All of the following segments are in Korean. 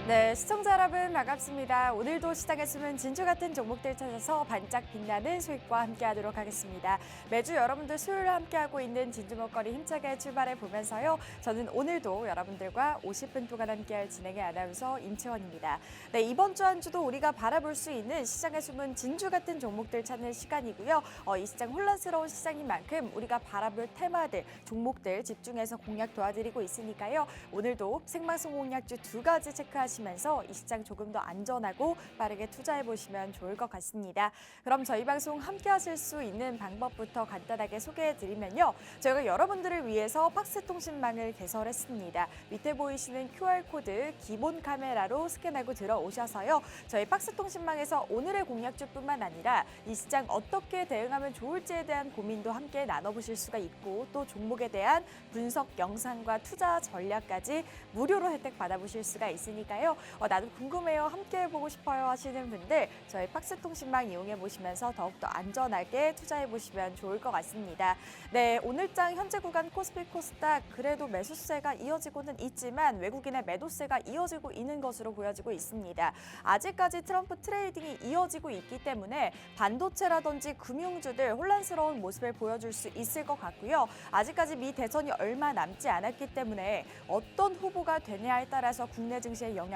네, 시청자 여러분 반갑습니다. 오늘도 시장에 숨은 진주 같은 종목들 찾아서 반짝 빛나는 수익과 함께하도록 하겠습니다. 매주 여러분들 수요일 함께하고 있는 진주 먹거리 힘차게 출발해 보면서요. 저는 오늘도 여러분들과 50분 동안 함께할 진행의 아나운서 임채원입니다. 네, 이번 주 한 주도 우리가 바라볼 수 있는 시장에 숨은 진주 같은 종목들 찾는 시간이고요. 이 시장 혼란스러운 시장인 만큼 우리가 바라볼 테마들, 종목들 집중해서 공략 도와드리고 있으니까요. 오늘도 생방송 공략주 2가지 체크하시면서 이 시장 조금 더 안전하고 빠르게 투자해 보시면 좋을 것 같습니다. 그럼 저희 방송 함께 하실 수 있는 방법부터 간단하게 소개해 드리면요. 저희가 여러분들을 위해서 팍스통신망을 개설했습니다. 밑에 보이시는 QR코드 기본 카메라로 스캔하고 들어오셔서요. 저희 팍스통신망에서 오늘의 공략주뿐만 아니라 이 시장 어떻게 대응하면 좋을지에 대한 고민도 함께 나눠보실 수가 있고 또 종목에 대한 분석 영상과 투자 전략까지 무료로 혜택 받아보실 수가 있으니까요. 나도 궁금해요, 함께 해보고 싶어요 하시는 분들 저희 팍스통신망 이용해 보시면서 더욱더 안전하게 투자해 보시면 좋을 것 같습니다. 네, 오늘장 현재 구간 코스피 코스닥 그래도 매수세가 이어지고는 있지만 외국인의 매도세가 이어지고 있는 것으로 보여지고 있습니다. 아직까지 트럼프 트레이딩이 이어지고 있기 때문에 반도체라든지 금융주들 혼란스러운 모습을 보여줄 수 있을 것 같고요. 아직까지 미 대선이 얼마 남지 않았기 때문에 어떤 후보가 되냐에 따라서 국내 증시의 영향이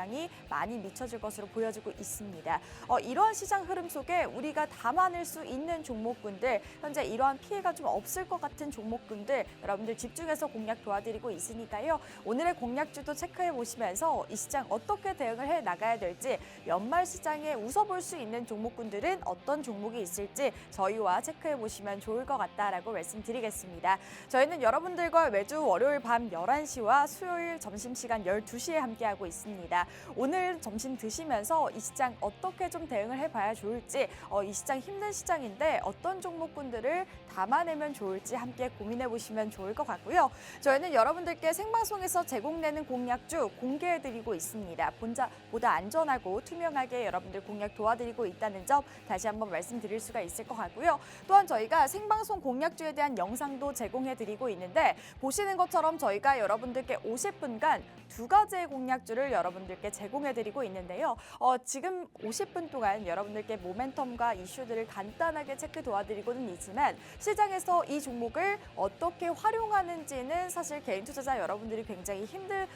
많이 미쳐질 것으로 보여지고 있습니다. 이러한 시장 흐름 속에 우리가 담아낼 수 있는 종목군들, 현재 이러한 피해가 좀 없을 것 같은 종목군들 여러분들 집중해서 공략 도와드리고 있으니까요. 오늘의 공략주도 체크해 보시면서 이 시장 어떻게 대응을 해 나가야 될지, 연말 시장에 웃어볼 수 있는 종목군들은 어떤 종목이 있을지 저희와 체크해 보시면 좋을 것 같다라고 말씀드리겠습니다. 저희는 여러분들과 매주 월요일 밤 11시와 수요일 점심시간 12시에 함께하고 있습니다. 오늘 점심 드시면서 이 시장 어떻게 좀 대응을 해봐야 좋을지, 이 시장 힘든 시장인데 어떤 종목군들을 담아내면 좋을지 함께 고민해보시면 좋을 것 같고요. 저희는 여러분들께 생방송에서 제공되는 공략주 공개해드리고 있습니다. 보다 안전하고 투명하게 여러분들 공략 도와드리고 있다는 점 다시 한번 말씀드릴 수가 있을 것 같고요. 또한 저희가 생방송 공략주에 대한 영상도 제공해드리고 있는데 보시는 것처럼 저희가 여러분들께 50분간 2가지의 공략주를 여러분들께 제공해드리고 있는데요. 지금 50분 동안 여러분들께 모멘텀과 이슈들을 간단하게 체크 도와드리고는 있지만 시장에서 이 종목을 어떻게 활용하는지는 사실 개인 투자자 여러분들이 굉장히 힘든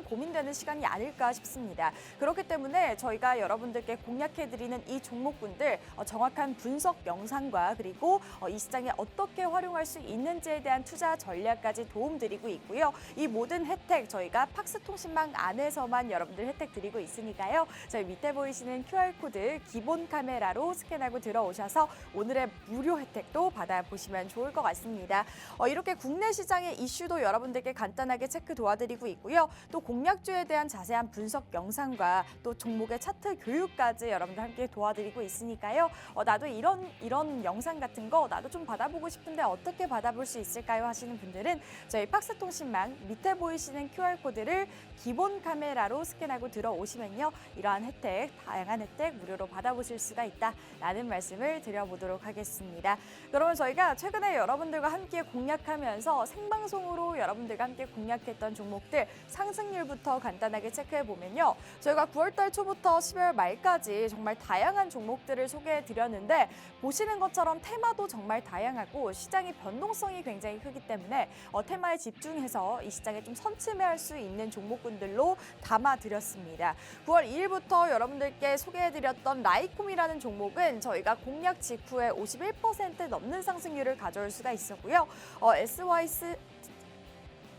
고민되는 시간이 아닐까 싶습니다. 그렇기 때문에 저희가 여러분들께 공략해드리는 이 종목군들 정확한 분석 영상과 그리고 이 시장에 어떻게 활용할 수 있는지에 대한 투자 전략까지 도움드리고 있고요. 이 모든 혜택 저희가 팍스통신망 안에서만 여러분들 혜택 드리고 있으니까요. 저희 밑에 보이시는 QR코드 기본 카메라로 스캔하고 들어오셔서 오늘의 무료 혜택도 받아보시면 좋을 것 같습니다. 이렇게 국내 시장의 이슈도 여러분들께 간단하게 체크 도와드리고 있고요. 또 공략주에 대한 자세한 분석 영상과 또 종목의 차트 교육까지 여러분들 함께 도와드리고 있으니까요. 나도 이런 영상 같은 거 나도 좀 받아보고 싶은데 어떻게 받아볼 수 있을까요 하시는 분들은 저희 팍스통신망 밑에 보이시는 QR코드를 기본 카메라로 스캔하고 들어오시면요. 이러한 혜택, 다양한 혜택 무료로 받아보실 수가 있다라는 말씀을 드려보도록 하겠습니다. 그러면 저희가 최근에 여러분들과 함께 공략하면서 생방송으로 여러분들과 함께 공략했던 종목들 상승률부터 간단하게 체크해보면요. 저희가 9월달 초부터 12월 말까지 정말 다양한 종목들을 소개해드렸는데 보시는 것처럼 테마도 정말 다양하고 시장의 변동성이 굉장히 크기 때문에 테마에 집중해서 이 시장에 좀 선침해할 수 있는 종목군들로 담아드렸습니다. 9월 2일부터 여러분들께 소개해드렸던 라이콤이라는 종목은 저희가 공략 직후에 51% 넘는 상승률을 가져올 수가 있었고요. SYS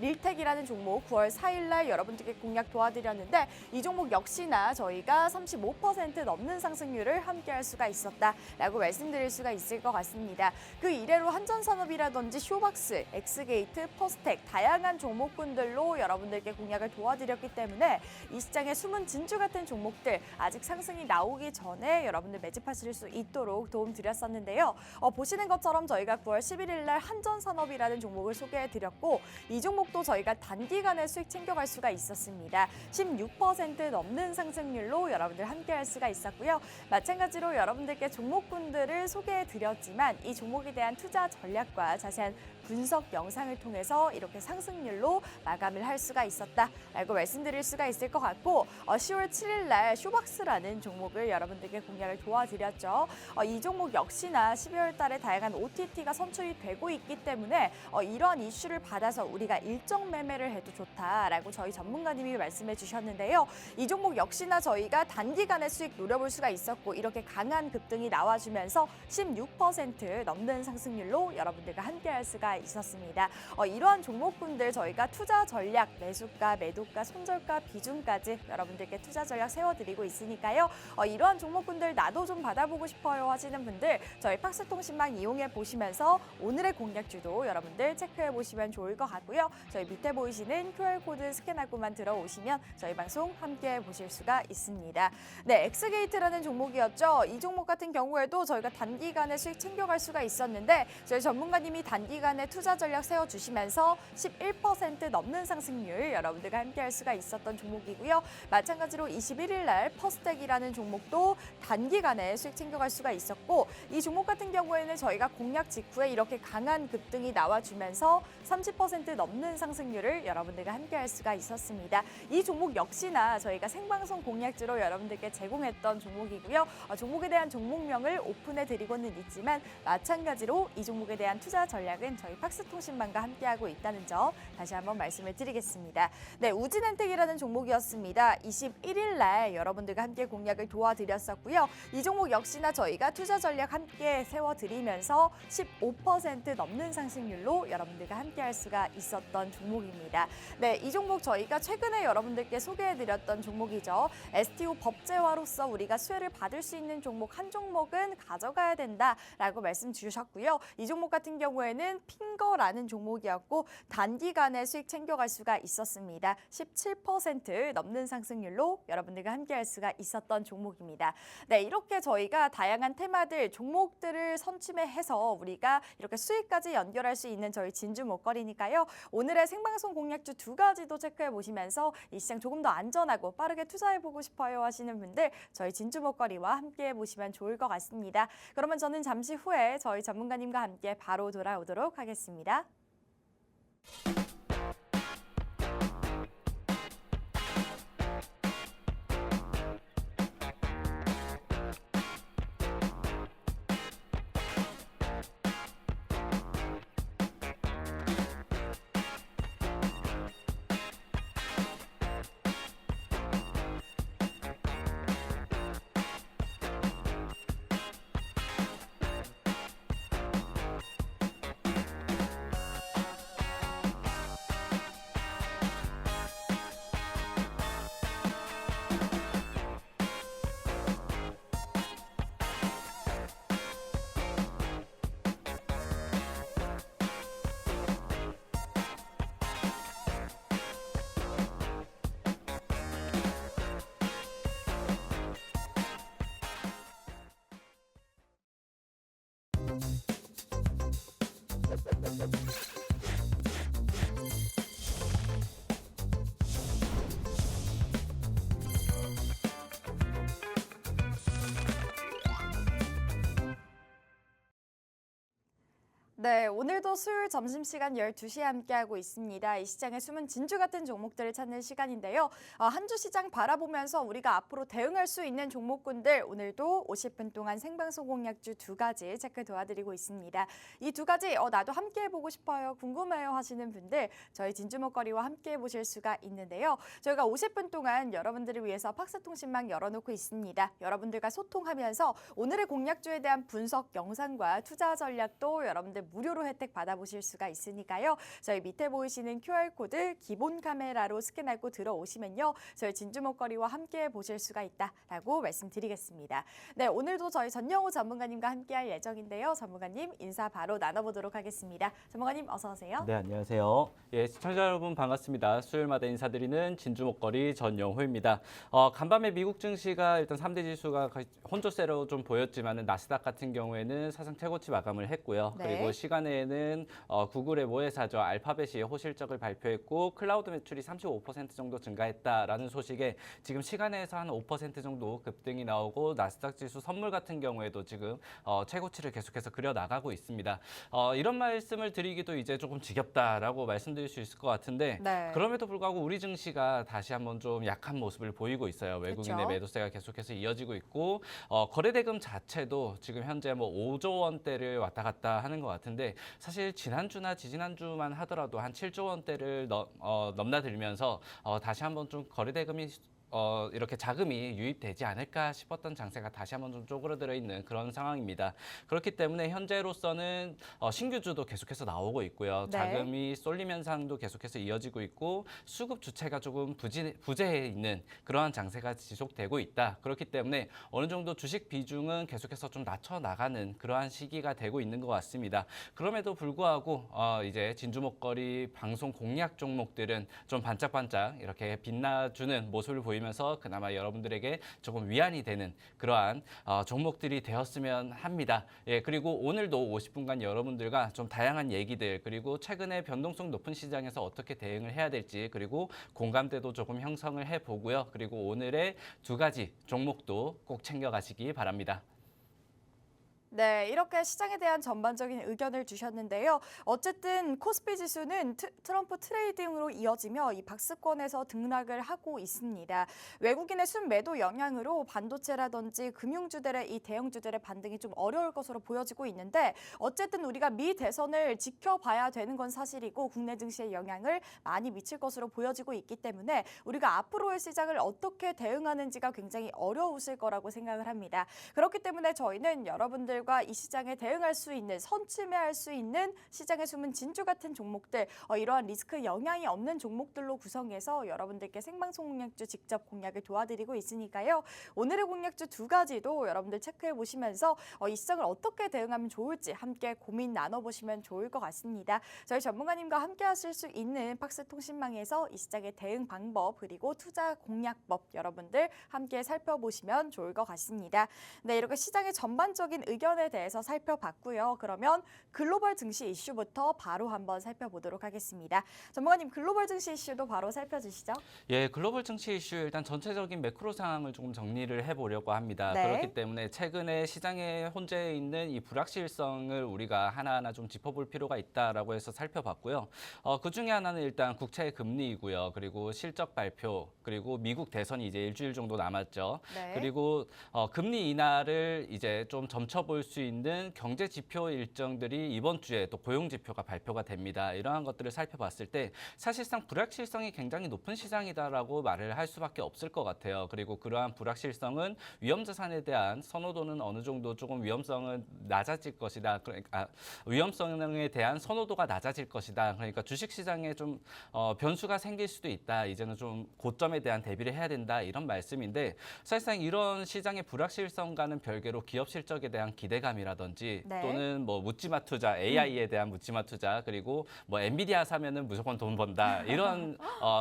릴텍이라는 종목 9월 4일 날 여러분들께 공략 도와드렸는데 이 종목 역시나 저희가 35% 넘는 상승률을 함께할 수가 있었다라고 말씀드릴 수가 있을 것 같습니다. 그 이래로 한전산업이라든지 쇼박스, 엑스게이트, 퍼스텍 다양한 종목군들로 여러분들께 공략을 도와드렸기 때문에 이 시장의 숨은 진주 같은 종목들 아직 상승이 나오기 전에 여러분들 매집하실 수 있도록 도움드렸었는데요. 보시는 것처럼 저희가 9월 11일 날 한전산업이라는 종목을 소개해드렸고 이 종목 또 저희가 단기간에 수익 챙겨갈 수가 있었습니다. 16% 넘는 상승률로 여러분들 함께할 수가 있었고요. 마찬가지로 여러분들께 종목군들을 소개해드렸지만 이 종목에 대한 투자 전략과 자세한 분석 영상을 통해서 이렇게 상승률로 마감을 할 수가 있었다라고 말씀드릴 수가 있을 것 같고 10월 7일 날 쇼박스라는 종목을 여러분들께 공략을 도와드렸죠. 이 종목 역시나 12월 달에 다양한 OTT가 선출이 되고 있기 때문에 이러한 이슈를 받아서 우리가 일정 매매를 해도 좋다라고 저희 전문가님이 말씀해 주셨는데요. 이 종목 역시나 저희가 단기간에 수익 노려볼 수가 있었고 이렇게 강한 급등이 나와주면서 16% 넘는 상승률로 여러분들과 함께할 수가 있었습니다. 이러한 종목군들 저희가 투자 전략, 매수가, 매도가, 손절가, 비중까지 여러분들께 투자 전략 세워드리고 있으니까요. 이러한 종목군들 나도 좀 받아보고 싶어요 하시는 분들 저희 팍스통신망 이용해 보시면서 오늘의 공략주도 여러분들 체크해 보시면 좋을 것 같고요. 저희 밑에 보이시는 QR코드 스캔하고만 들어오시면 저희 방송 함께 보실 수가 있습니다. 네, 엑스게이트라는 종목이었죠. 이 종목 같은 경우에도 저희가 단기간에 수익 챙겨갈 수가 있었는데 저희 전문가님이 단기간에 투자 전략 세워주시면서 11% 넘는 상승률 여러분들과 함께할 수가 있었던 종목이고요. 마찬가지로 21일 날 퍼스텍이라는 종목도 단기간에 수익 챙겨갈 수가 있었고 이 종목 같은 경우에는 저희가 공략 직후에 이렇게 강한 급등이 나와주면서 30% 넘는 상승률을 여러분들과 함께할 수가 있었습니다. 이 종목 역시나 저희가 생방송 공략주로 여러분들께 제공했던 종목이고요. 종목에 대한 종목명을 오픈해 드리고는 있지만 마찬가지로 이 종목에 대한 투자 전략은 저희 팍스통신망과 함께하고 있다는 점 다시 한번 말씀을 드리겠습니다. 네, 우진엔텍이라는 종목이었습니다. 21일 날 여러분들과 함께 공략을 도와드렸었고요. 이 종목 역시나 저희가 투자 전략 함께 세워드리면서 15% 넘는 상승률로 여러분들과 함께할 수가 있었던 종목입니다. 네, 이 종목 저희가 최근에 여러분들께 소개해드렸던 종목이죠. STO 법제화로서 우리가 수혜를 받을 수 있는 종목 한 종목은 가져가야 된다라고 말씀 주셨고요. 이 종목 같은 경우에는 핑거라는 종목이었고 단기간에 수익 챙겨갈 수가 있었습니다. 17% 넘는 상승률로 여러분들과 함께할 수가 있었던 종목입니다. 네, 이렇게 저희가 다양한 테마들, 종목들을 선취해서 우리가 이렇게 수익까지 연결할 수 있는 저희 진주 목걸이니까요. 오늘의 생방송 공략주 두 가지도 체크해 보시면서 이 시장 조금 더 안전하고 빠르게 투자해보고 싶어요 하시는 분들 저희 진주 목걸이와 함께 보시면 좋을 것 같습니다. 그러면 저는 잠시 후에 저희 전문가님과 함께 바로 돌아오도록 하겠습니다. 네, 오늘도 수요일 점심시간 12시에 함께하고 있습니다. 이 시장의 숨은 진주 같은 종목들을 찾는 시간인데요. 한 주 시장 바라보면서 우리가 앞으로 대응할 수 있는 종목군들 오늘도 50분 동안 생방송 공략주 두 가지 체크 도와드리고 있습니다. 이 두 가지 나도 함께해보고 싶어요, 궁금해요 하시는 분들 저희 진주 목걸이와 함께해보실 수가 있는데요. 저희가 50분 동안 여러분들을 위해서 팍스통신망 열어놓고 있습니다. 여러분들과 소통하면서 오늘의 공략주에 대한 분석 영상과 투자 전략도 여러분들 무료로 혜택 받아보실 수가 있으니까요. 저희 밑에 보이시는 QR코드 기본 카메라로 스캔하고 들어오시면요. 저희 진주 목걸이와 함께 보실 수가 있다라고 말씀드리겠습니다. 네, 오늘도 저희 전영호 전문가님과 함께할 예정인데요. 전문가님 인사 바로 나눠보도록 하겠습니다. 전문가님 어서 오세요. 네, 안녕하세요. 예, 시청자 여러분 반갑습니다. 수요일마다 인사드리는 진주 목걸이 전영호입니다. 간밤에 미국 증시가 일단 3대 지수가 혼조세로 좀 보였지만 나스닥 같은 경우에는 사상 최고치 마감을 했고요. 네. 그리고 시간에는 구글의 모회사죠. 알파벳이 호실적을 발표했고 클라우드 매출이 35% 정도 증가했다라는 소식에 지금 시간에서 한 5% 정도 급등이 나오고 나스닥 지수 선물 같은 경우에도 지금 최고치를 계속해서 그려 나가고 있습니다. 이런 말씀을 드리기도 이제 조금 지겹다라고 말씀드릴 수 있을 것 같은데 네. 그럼에도 불구하고 우리 증시가 다시 한번 좀 약한 모습을 보이고 있어요. 외국인의 그렇죠. 매도세가 계속해서 이어지고 있고 거래대금 자체도 지금 현재 뭐 5조 원대를 왔다 갔다 하는 것 같은데 사실 지난주나 지지난주만 하더라도 한 7조 원대를 넘나들면서 다시 한번 좀 거래대금이 이렇게 자금이 유입되지 않을까 싶었던 장세가 다시 한번 좀 쪼그라들어 있는 그런 상황입니다. 그렇기 때문에 현재로서는 신규주도 계속해서 나오고 있고요. 네. 자금이 쏠림 현상도 계속해서 이어지고 있고 수급 주체가 조금 부재해 있는 그러한 장세가 지속되고 있다. 그렇기 때문에 어느 정도 주식 비중은 계속해서 좀 낮춰 나가는 그러한 시기가 되고 있는 것 같습니다. 그럼에도 불구하고 이제 진주 목걸이 방송 공략 종목들은 좀 반짝반짝 이렇게 빛나주는 모습을 보이면서 그나마 여러분들에게 조금 위안이 되는 그러한 종목들이 되었으면 합니다. 예, 그리고 오늘도 50분간 여러분들과 좀 다양한 얘기들 그리고 최근에 변동성 높은 시장에서 어떻게 대응을 해야 될지 그리고 공감대도 조금 형성을 해보고요. 그리고 오늘의 두 가지 종목도 꼭 챙겨가시기 바랍니다. 네, 이렇게 시장에 대한 전반적인 의견을 주셨는데요. 어쨌든 코스피 지수는 트럼프 트레이딩으로 이어지며 이 박스권에서 등락을 하고 있습니다. 외국인의 순매도 영향으로 반도체라든지 금융주들의 이 대형주들의 반등이 좀 어려울 것으로 보여지고 있는데 어쨌든 우리가 미 대선을 지켜봐야 되는 건 사실이고 국내 증시에 영향을 많이 미칠 것으로 보여지고 있기 때문에 우리가 앞으로의 시장을 어떻게 대응하는지가 굉장히 어려우실 거라고 생각을 합니다. 그렇기 때문에 저희는 여러분들 이 시장에 대응할 수 있는 선취매할 수 있는 시장에 숨은 진주 같은 종목들 이러한 리스크 영향이 없는 종목들로 구성해서 여러분들께 생방송 공략주 직접 공략을 도와드리고 있으니까요. 오늘의 공략주 두 가지도 여러분들 체크해 보시면서 이 시장을 어떻게 대응하면 좋을지 함께 고민 나눠보시면 좋을 것 같습니다. 저희 전문가님과 함께 하실 수 있는 팍스통신망에서 이 시장의 대응 방법 그리고 투자 공략법 여러분들 함께 살펴보시면 좋을 것 같습니다. 네, 이렇게 시장의 전반적인 의견에 대해서 살펴봤고요. 그러면 글로벌 증시 이슈부터 바로 한번 살펴보도록 하겠습니다. 전문가님, 글로벌 증시 이슈도 바로 살펴주시죠. 예, 글로벌 증시 이슈 일단 전체적인 매크로 상황을 조금 정리를 해보려고 합니다. 네. 그렇기 때문에 최근에 시장에 혼재해 있는 이 불확실성을 우리가 하나하나 좀 짚어볼 필요가 있다라고 해서 살펴봤고요. 그 중에 하나는 일단 국채 금리이고요. 그리고 실적 발표, 그리고 미국 대선이 이제 일주일 정도 남았죠. 네. 그리고 금리 인하를 이제 좀 점쳐볼 수 있는 경제 지표 일정들이 이번 주에 또 고용 지표가 발표가 됩니다. 이러한 것들을 살펴봤을 때 사실상 불확실성이 굉장히 높은 시장이다라고 말을 할 수밖에 없을 것 같아요. 그리고 그러한 불확실성은 위험 자산에 대한 선호도는 어느 정도 조금 위험성은 낮아질 것이다. 그러니까 위험성에 대한 선호도가 낮아질 것이다. 그러니까 주식 시장에 좀 변수가 생길 수도 있다. 이제는 좀 고점에 대한 대비를 해야 된다. 이런 말씀인데 사실상 이런 시장의 불확실성과는 별개로 기업 실적에 대한 기대감이라든지 네. 또는 뭐 묻지마 투자, AI에 대한 묻지마 투자 그리고 뭐 엔비디아 사면은 무조건 돈 번다. 이런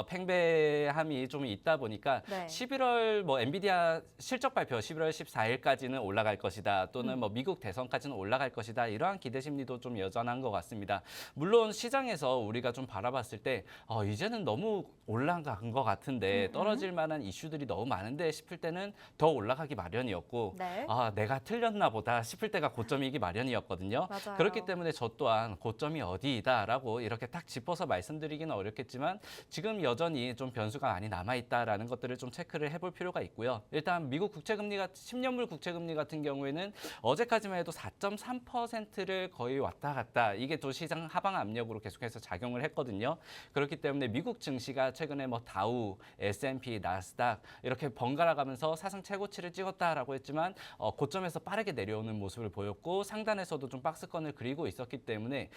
팽배함이 좀 있다 보니까 네. 11월 뭐 엔비디아 실적 발표 11월 14일까지는 올라갈 것이다. 또는 뭐 미국 대선까지는 올라갈 것이다. 이러한 기대 심리도 좀 여전한 것 같습니다. 물론 시장에서 우리가 좀 바라봤을 때 이제는 너무 올라간 것 같은데 떨어질 만한 이슈들이 너무 많은데 싶을 때는 더 올라가기 마련이었고 네. 내가 틀렸나 보다 싶을 때가 고점이기 마련이었거든요. 맞아요. 그렇기 때문에 저 또한 고점이 어디이다라고 이렇게 딱 짚어서 말씀드리기는 어렵겠지만 지금 여전히 좀 변수가 많이 남아있다라는 것들을 좀 체크를 해볼 필요가 있고요. 일단 미국 국채금리가 10년물 국채금리 같은 경우에는 어제까지만 해도 4.3%를 거의 왔다 갔다 이게 또 시장 하방 압력으로 계속해서 작용을 했거든요. 그렇기 때문에 미국 증시가 최근에 뭐 다우, S&P, 나스닥 이렇게 번갈아 가면서 사상 최고치를 찍었다라고 했지만 고점에서 빠르게 내려오는 모습을 보였고 상단에서도 좀 박스권을 그리고 있었기 때문에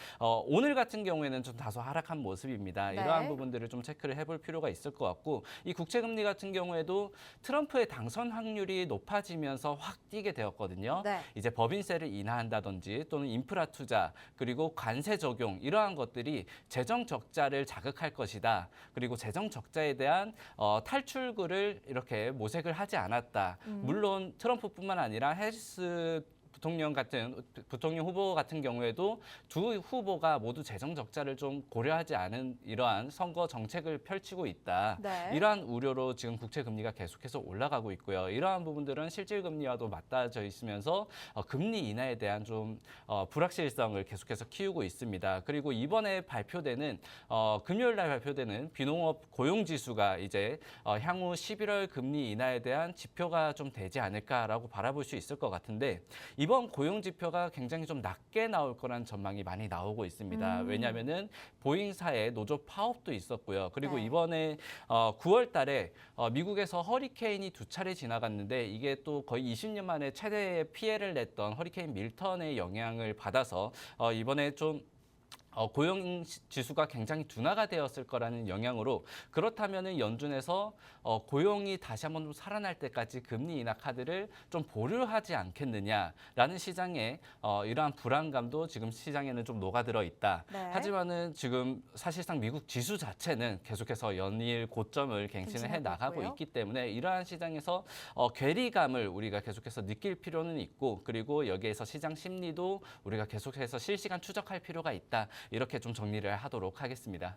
오늘 같은 경우에는 좀 다소 하락한 모습입니다. 네. 이러한 부분들을 좀 체크를 해볼 필요가 있을 것 같고 이 국채금리 같은 경우에도 트럼프의 당선 확률이 높아지면서 확 뛰게 되었거든요. 네. 이제 법인세를 인하한다든지 또는 인프라 투자 그리고 관세 적용 이러한 것들이 재정 적자를 자극할 것이다. 그리고 재정 적자에 대한 탈출구를 이렇게 모색을 하지 않았다. 물론 트럼프뿐만 아니라 해리스 부통령 후보 같은 경우에도 두 후보가 모두 재정 적자를 좀 고려하지 않은 이러한 선거 정책을 펼치고 있다. 네. 이러한 우려로 지금 국채 금리가 계속해서 올라가고 있고요. 이러한 부분들은 실질 금리와도 맞닿아져 있으면서 금리 인하에 대한 좀 불확실성을 계속해서 키우고 있습니다. 그리고 이번에 발표되는 금요일 날 발표되는 비농업 고용 지수가 이제 향후 11월 금리 인하에 대한 지표가 좀 되지 않을까라고 바라볼 수 있을 것 같은데 이번 고용 지표가 굉장히 좀 낮게 나올 거란 전망이 많이 나오고 있습니다. 왜냐하면은 보잉사의 노조 파업도 있었고요. 그리고 네. 이번에 9월 달에 미국에서 허리케인이 두 차례 지나갔는데 이게 또 거의 20년 만에 최대의 피해를 냈던 허리케인 밀턴의 영향을 받아서 이번에 좀 고용 지수가 굉장히 둔화가 되었을 거라는 영향으로 그렇다면은 연준에서 고용이 다시 한번 좀 살아날 때까지 금리 인하 카드를 좀 보류하지 않겠느냐라는 시장의 이러한 불안감도 지금 시장에는 좀 녹아들어 있다. 네. 하지만은 지금 사실상 미국 지수 자체는 계속해서 연일 고점을 갱신을 해 나가고 있고요. 있기 때문에 이러한 시장에서 괴리감을 우리가 계속해서 느낄 필요는 있고 그리고 여기에서 시장 심리도 우리가 계속해서 실시간 추적할 필요가 있다. 이렇게 좀 정리를 하도록 하겠습니다.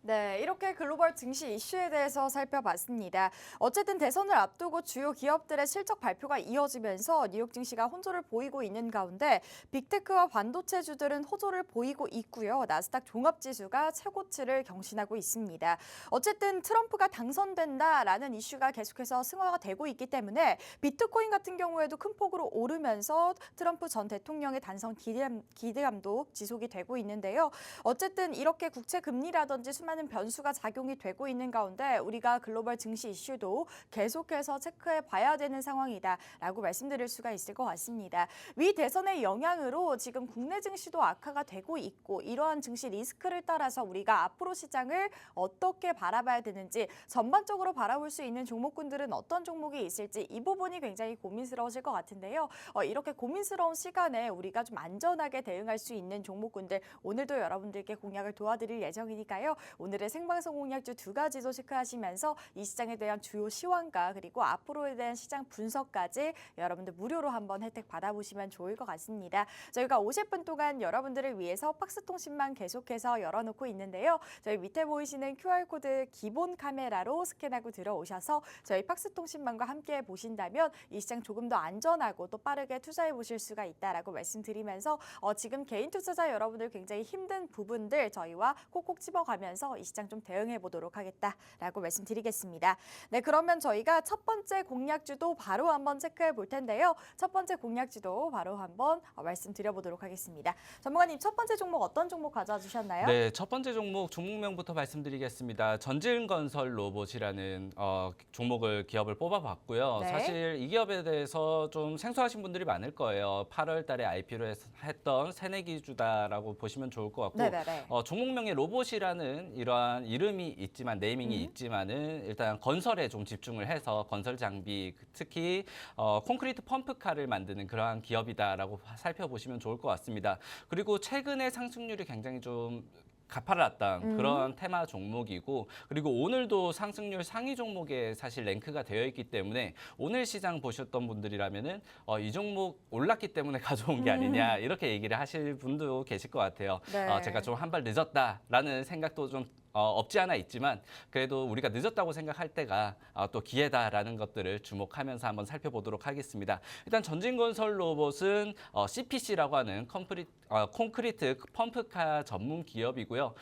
네, 이렇게 글로벌 증시 이슈에 대해서 살펴봤습니다. 어쨌든 대선을 앞두고 주요 기업들의 실적 발표가 이어지면서 뉴욕 증시가 혼조를 보이고 있는 가운데 빅테크와 반도체주들은 호조를 보이고 있고요. 나스닥 종합지수가 최고치를 경신하고 있습니다. 어쨌든 트럼프가 당선된다라는 이슈가 계속해서 승화가 되고 있기 때문에 비트코인 같은 경우에도 큰 폭으로 오르면서 트럼프 전 대통령의 당선 기대감도 지속이 되고 있는데요. 어쨌든 이렇게 국채 금리라든지 수많은 변수가 작용이 되고 있는 가운데 우리가 글로벌 증시 이슈도 계속해서 체크해 봐야 되는 상황이다라고 말씀드릴 수가 있을 것 같습니다. 위 대선의 영향으로 지금 국내 증시도 악화가 되고 있고 이러한 증시 리스크를 따라서 우리가 앞으로 시장을 어떻게 바라봐야 되는지 전반적으로 바라볼 수 있는 종목군들은 어떤 종목이 있을지 이 부분이 굉장히 고민스러우실 것 같은데요. 이렇게 고민스러운 시간에 우리가 좀 안전하게 대응할 수 있는 종목군들 오늘도 여러분들께 공략을 도와드릴 예정이니까요. 오늘의 생방송 공략주 두 가지도 체크하시면서 이 시장에 대한 주요 시황과 그리고 앞으로에 대한 시장 분석까지 여러분들 무료로 한번 혜택 받아보시면 좋을 것 같습니다. 저희가 50분 동안 여러분들을 위해서 박스통신망 계속해서 열어놓고 있는데요. 저희 밑에 보이시는 QR코드 기본 카메라로 스캔하고 들어오셔서 저희 박스통신망과 함께 보신다면 이 시장 조금 더 안전하고 또 빠르게 투자해 보실 수가 있다라고 말씀드리면서 지금 개인 투자자 여러분들 굉장히 힘든 부분들 저희와 콕콕 집어가면서 이 시장 좀 대응해 보도록 하겠다라고 말씀드리겠습니다. 네, 그러면 저희가 첫 번째 공략주도 바로 한번 체크해 볼 텐데요. 첫 번째 공략주도 바로 한번 말씀드려보도록 하겠습니다. 전문가님, 첫 번째 종목 어떤 종목 가져와 주셨나요? 네, 첫 번째 종목명부터 말씀드리겠습니다. 전진건설 로봇이라는 기업을 뽑아봤고요. 네. 사실 이 기업에 대해서 좀 생소하신 분들이 많을 거예요. 8월 달에 IPO를 했던 새내기주다라고 보시면 좋을 것 같고 네네네. 종목명에 로봇이라는 이러한 이름이 있지만 네이밍이 있지만은 일단 건설에 좀 집중을 해서 건설 장비 특히 콘크리트 펌프카를 만드는 그러한 기업이다라고 살펴보시면 좋을 것 같습니다. 그리고 최근에 상승률이 굉장히 좀 가파랐던 그런 테마 종목이고 그리고 오늘도 상승률 상위 종목에 사실 랭크가 되어 있기 때문에 오늘 시장 보셨던 분들이라면은 이 종목 올랐기 때문에 가져온 게 아니냐 이렇게 얘기를 하실 분도 계실 것 같아요. 네. 제가 좀 한 발 늦었다라는 생각도 좀 없지 않아 있지만 그래도 우리가 늦었다고 생각할 때가 또 기회다라는 것들을 주목하면서 한번 살펴보도록 하겠습니다. 일단 전진건설 로봇은 CPC라고 하는 콘크리트 펌프카 전문 기업이고요.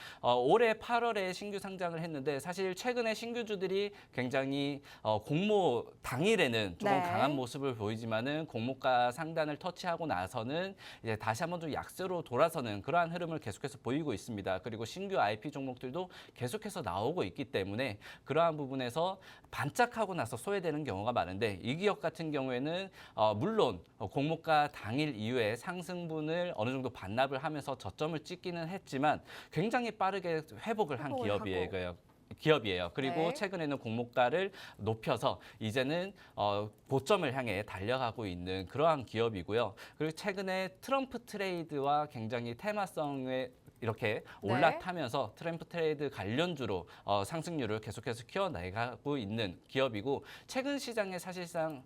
올해 8월에 신규 상장을 했는데 사실 최근에 신규주들이 굉장히 공모 당일에는 조금 네. 강한 모습을 보이지만은 공모가 상단을 터치하고 나서는 이제 다시 한번 좀 약세로 돌아서는 그러한 흐름을 계속해서 보이고 있습니다. 그리고 신규 IP 종목들도 계속해서 나오고 있기 때문에 그러한 부분에서 반짝하고 나서 소외되는 경우가 많은데 이 기업 같은 경우에는 물론 공모가 당일 이후에 상승분을 어느 정도 반납을 하면서 저점을 찍기는 했지만 굉장히 빠르게 회복을 한 기업이에요. 그리고 네. 최근에는 공모가를 높여서 이제는 고점을 향해 달려가고 있는 그러한 기업이고요. 그리고 최근에 트럼프 트레이드와 굉장히 테마성의 이렇게 네. 올라타면서 트럼프 트레이드 관련주로 상승률을 계속해서 키워나가고 있는 기업이고 최근 시장에 사실상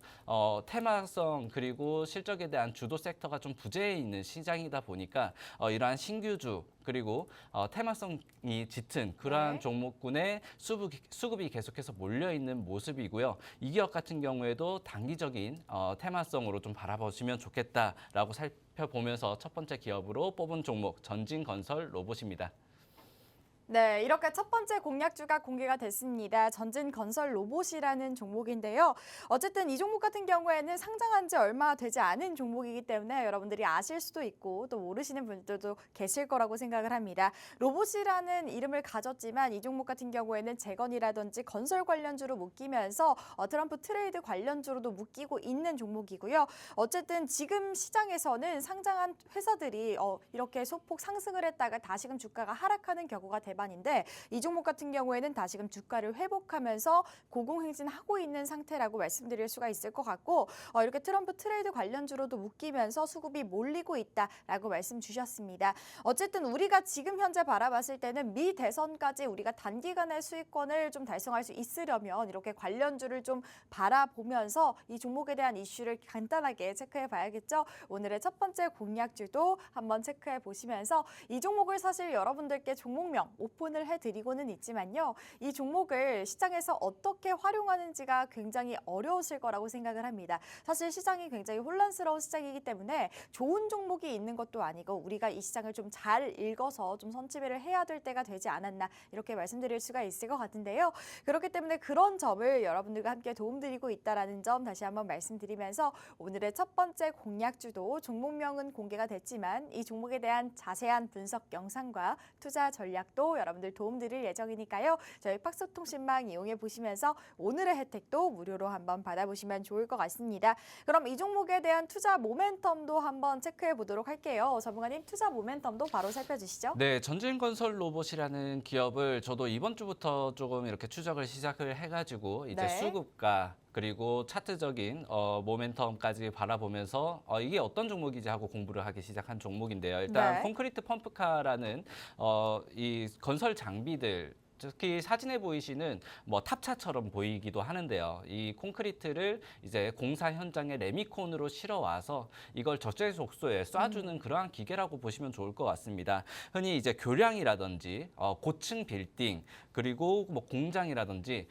테마성 그리고 실적에 대한 주도 섹터가 좀 부재해 있는 시장이다 보니까 이러한 신규주 그리고 테마성이 짙은 그러한 네. 종목군에 수급이 계속해서 몰려 있는 모습이고요. 이 기업 같은 경우에도 단기적인 테마성으로 좀 바라보시면 좋겠다라고 살펴보면서 첫 번째 기업으로 뽑은 종목 전진건설 로봇입니다. 네, 이렇게 첫 번째 공략주가 공개가 됐습니다. 전진건설 로봇이라는 종목인데요. 어쨌든 이 종목 같은 경우에는 상장한 지 얼마 되지 않은 종목이기 때문에 여러분들이 아실 수도 있고 또 모르시는 분들도 계실 거라고 생각을 합니다. 로봇이라는 이름을 가졌지만 이 종목 같은 경우에는 재건이라든지 건설 관련주로 묶이면서 트럼프 트레이드 관련주로도 묶이고 있는 종목이고요. 어쨌든 지금 시장에서는 상장한 회사들이 이렇게 소폭 상승을 했다가 다시금 주가가 하락하는 경우가 대반인데 이 종목 같은 경우에는 다시금 주가를 회복하면서 고공행진하고 있는 상태라고 말씀드릴 수가 있을 것 같고 이렇게 트럼프 트레이드 관련주로도 묶이면서 수급이 몰리고 있다라고 말씀 주셨습니다. 어쨌든 우리가 지금 현재 바라봤을 때는 미 대선까지 우리가 단기간의 수익권을 좀 달성할 수 있으려면 이렇게 관련주를 좀 바라보면서 이 종목에 대한 이슈를 간단하게 체크해 봐야겠죠. 오늘의 첫 번째 공략주도 한번 체크해 보시면서 이 종목을 사실 여러분들께 종목명 오픈을 해드리고는 있지만요. 이 종목을 시장에서 어떻게 활용하는지가 굉장히 어려우실 거라고 생각을 합니다. 사실 시장이 굉장히 혼란스러운 시장이기 때문에 좋은 종목이 있는 것도 아니고 우리가 이 시장을 좀 잘 읽어서 좀 선취배를 해야 될 때가 되지 않았나 이렇게 말씀드릴 수가 있을 것 같은데요. 그렇기 때문에 그런 점을 여러분들과 함께 도움드리고 있다는 점 다시 한번 말씀드리면서 오늘의 첫 번째 공략주도 종목명은 공개가 됐지만 이 종목에 대한 자세한 분석 영상과 투자 전략도 여러분들 도움드릴 예정이니까요. 저희 팍스통신망 이용해 보시면서 오늘의 혜택도 무료로 한번 받아보시면 좋을 것 같습니다. 그럼 이 종목에 대한 투자 모멘텀도 한번 체크해 보도록 할게요. 전문가님 투자 모멘텀도 바로 살펴주시죠. 네, 전진건설 로봇이라는 기업을 저도 이번 주부터 조금 이렇게 추적을 시작을 해가지고 이제 네. 수급가 그리고 차트적인 모멘텀까지 바라보면서 이게 어떤 종목이지 하고 공부를 하기 시작한 종목인데요. 일단 네. 콘크리트 펌프카라는 이 건설 장비들 특히 사진에 보이시는 뭐 탑차처럼 보이기도 하는데요. 이 콘크리트를 이제 공사 현장에 레미콘으로 실어 와서 이걸 적재적소에 쏴주는 그러한 기계라고 보시면 좋을 것 같습니다. 흔히 이제 교량이라든지 고층 빌딩 그리고 뭐 공장이라든지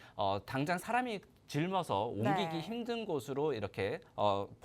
당장 사람이 짊어서 옮기기 네. 힘든 곳으로 이렇게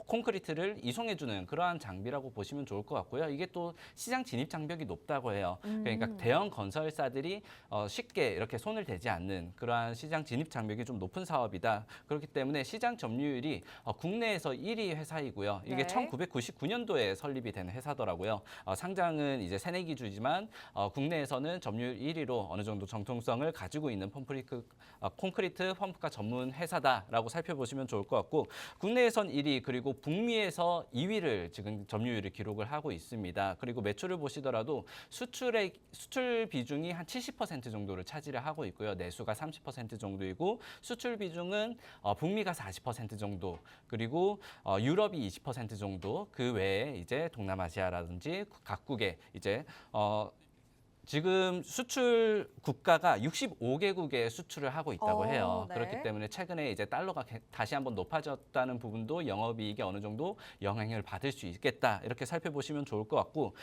콘크리트를 이송해주는 그러한 장비라고 보시면 좋을 것 같고요. 이게 또 시장 진입 장벽이 높다고 해요. 그러니까 대형 건설사들이 쉽게 이렇게 손을 대지 않는 그러한 시장 진입 장벽이 좀 높은 사업이다. 그렇기 때문에 시장 점유율이 국내에서 1위 회사이고요. 이게 네. 1999년도에 설립이 된 회사더라고요. 상장은 이제 새내기주지만 국내에서는 점유율 1위로 어느 정도 정통성을 가지고 있는 콘크리트 펌프카 전문 회사다라고 살펴보시면 좋을 것 같고 국내에선 1위 그리고 북미에서 2위를 지금 점유율을 기록을 하고 있습니다. 그리고 매출을 보시더라도 수출 비중이 한 70% 정도를 차지를 하고 있고요. 내수가 30% 정도이고 수출 비중은 북미가 40% 정도 그리고 유럽이 20% 정도 그 외에 이제 동남아시아라든지 각국의 이제 지금 수출 국가가 65개국에 수출을 하고 있다고 해요. 네. 그렇기 때문에 최근에 이제 달러가 다시 한번 높아졌다는 부분도 영업이익에 어느 정도 영향을 받을 수 있겠다. 이렇게 살펴보시면 좋을 것 같고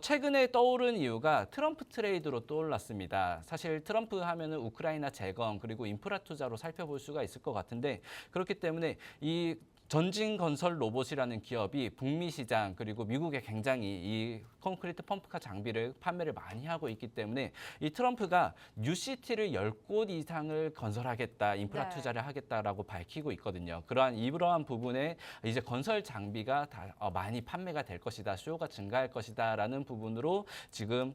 최근에 떠오른 이유가 트럼프 트레이드로 떠올랐습니다. 사실 트럼프 하면은 우크라이나 재건 그리고 인프라 투자로 살펴볼 수가 있을 것 같은데 그렇기 때문에 이 전진건설 로봇이라는 기업이 북미 시장 그리고 미국에 굉장히 이 콘크리트 펌프카 장비를 판매를 많이 하고 있기 때문에 이 트럼프가 뉴시티를 10곳 이상을 건설하겠다, 인프라 네. 투자를 하겠다라고 밝히고 있거든요. 이러한 부분에 이제 건설 장비가 다 많이 판매가 될 것이다, 수요가 증가할 것이다라는 부분으로 지금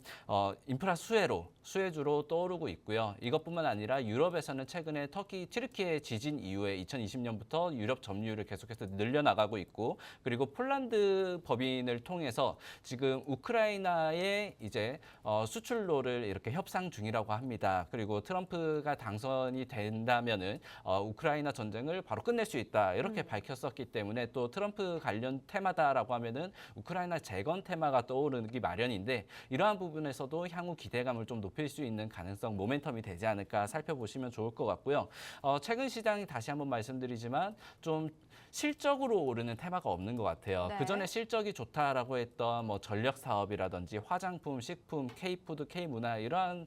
인프라 수혜주로 떠오르고 있고요. 이것뿐만 아니라 유럽에서는 최근에 터키, 튀르키예 지진 이후에 2020년부터 유럽 점유율을 계속 계속해서 늘려나가고 있고 그리고 폴란드 법인을 통해서 지금 우크라이나의 이제 수출로를 이렇게 협상 중이라고 합니다. 그리고 트럼프가 당선이 된다면은 우크라이나 전쟁을 바로 끝낼 수 있다 이렇게 밝혔었기 때문에 또 트럼프 관련 테마다라고 하면은 우크라이나 재건 테마가 떠오르기 마련인데 이러한 부분에서도 향후 기대감을 좀 높일 수 있는 가능성, 모멘텀이 되지 않을까 살펴보시면 좋을 것 같고요. 최근 시장이 다시 한번 말씀드리지만 좀 실적으로 오르는 테마가 없는 것 같아요. 네. 그전에 실적이 좋다라고 했던 뭐 전력 사업이라든지 화장품, 식품, K푸드, K문화 이러한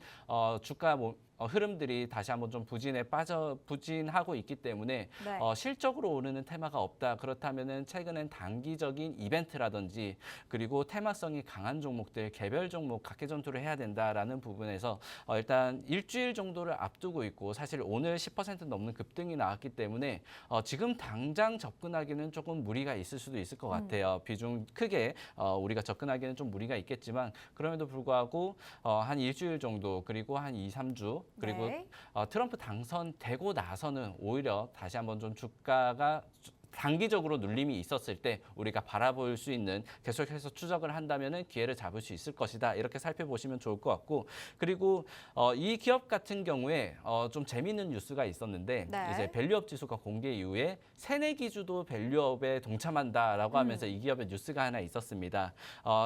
주가 흐름들이 다시 한번 좀 부진하고 있기 때문에 네. 실적으로 오르는 테마가 없다. 그렇다면은 최근엔 단기적인 이벤트라든지 그리고 테마성이 강한 종목들, 개별 종목 각계 전투를 해야 된다라는 부분에서 일단 일주일 정도를 앞두고 있고 사실 오늘 10% 넘는 급등이 나왔기 때문에 지금 당장 접근하기는 조금 무리가 있을 수도 있을 것 같아요. 비중 크게 우리가 접근하기는 좀 무리가 있겠지만 그럼에도 불구하고 한 일주일 정도 그리고 한 2, 3주 그리고 네. 트럼프 당선되고 나서는 오히려 다시 한번 좀 주가가 단기적으로 눌림이 있었을 때 우리가 바라볼 수 있는 계속해서 추적을 한다면은 기회를 잡을 수 있을 것이다. 이렇게 살펴보시면 좋을 것 같고 그리고 이 기업 같은 경우에 좀 재미있는 뉴스가 있었는데 네. 이제 밸류업 지수가 공개 이후에 새내기주도 밸류업에 동참한다라고 하면서 이 기업의 뉴스가 하나 있었습니다.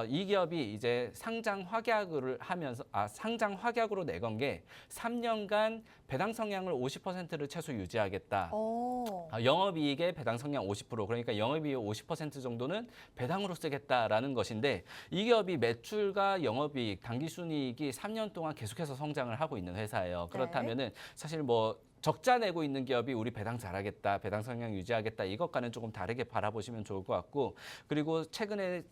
이 기업이 이제 상장 확약을 하면서 상장 확약으로 내건 게 3년간 배당 성향을 50%를 최소 유지하겠다. 오. 영업이익의 배당 성향 50% 그러니까 영업이익 50% 정도는 배당으로 쓰겠다라는 것인데 이 기업이 매출과 영업이익, 당기순이익이 3년 동안 계속해서 성장을 하고 있는 회사예요. 그렇다면은 사실 뭐 적자 내고 있는 기업이 우리 배당 잘하겠다, 배당 성향 유지하겠다 이것과는 조금 다르게 바라보시면 좋을 것 같고 그리고 최근에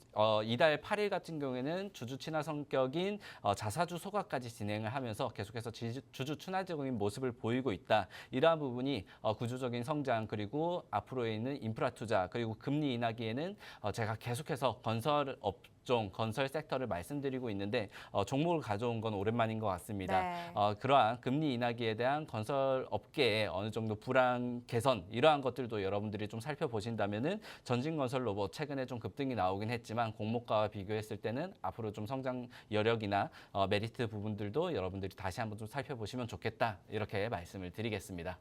이달 8일 같은 경우에는 주주 친화 성격인 자사주 소각까지 진행을 하면서 계속해서 주주 친화적인 모습을 보이고 있다. 이러한 부분이 구조적인 성장 그리고 앞으로에 있는 인프라 투자 그리고 금리 인하기에는 제가 계속해서 건설 섹터를 말씀드리고 있는데 종목을 가져온 건 오랜만인 것 같습니다. 네. 그러한 금리 인하기에 대한 건설 업계의 어느 정도 불안 개선 이러한 것들도 여러분들이 좀 살펴보신다면은 전진건설 로봇 최근에 좀 급등이 나오긴 했지만 공모가와 비교했을 때는 앞으로 좀 성장 여력이나 메리트 부분들도 여러분들이 다시 한번 좀 살펴보시면 좋겠다 이렇게 말씀을 드리겠습니다.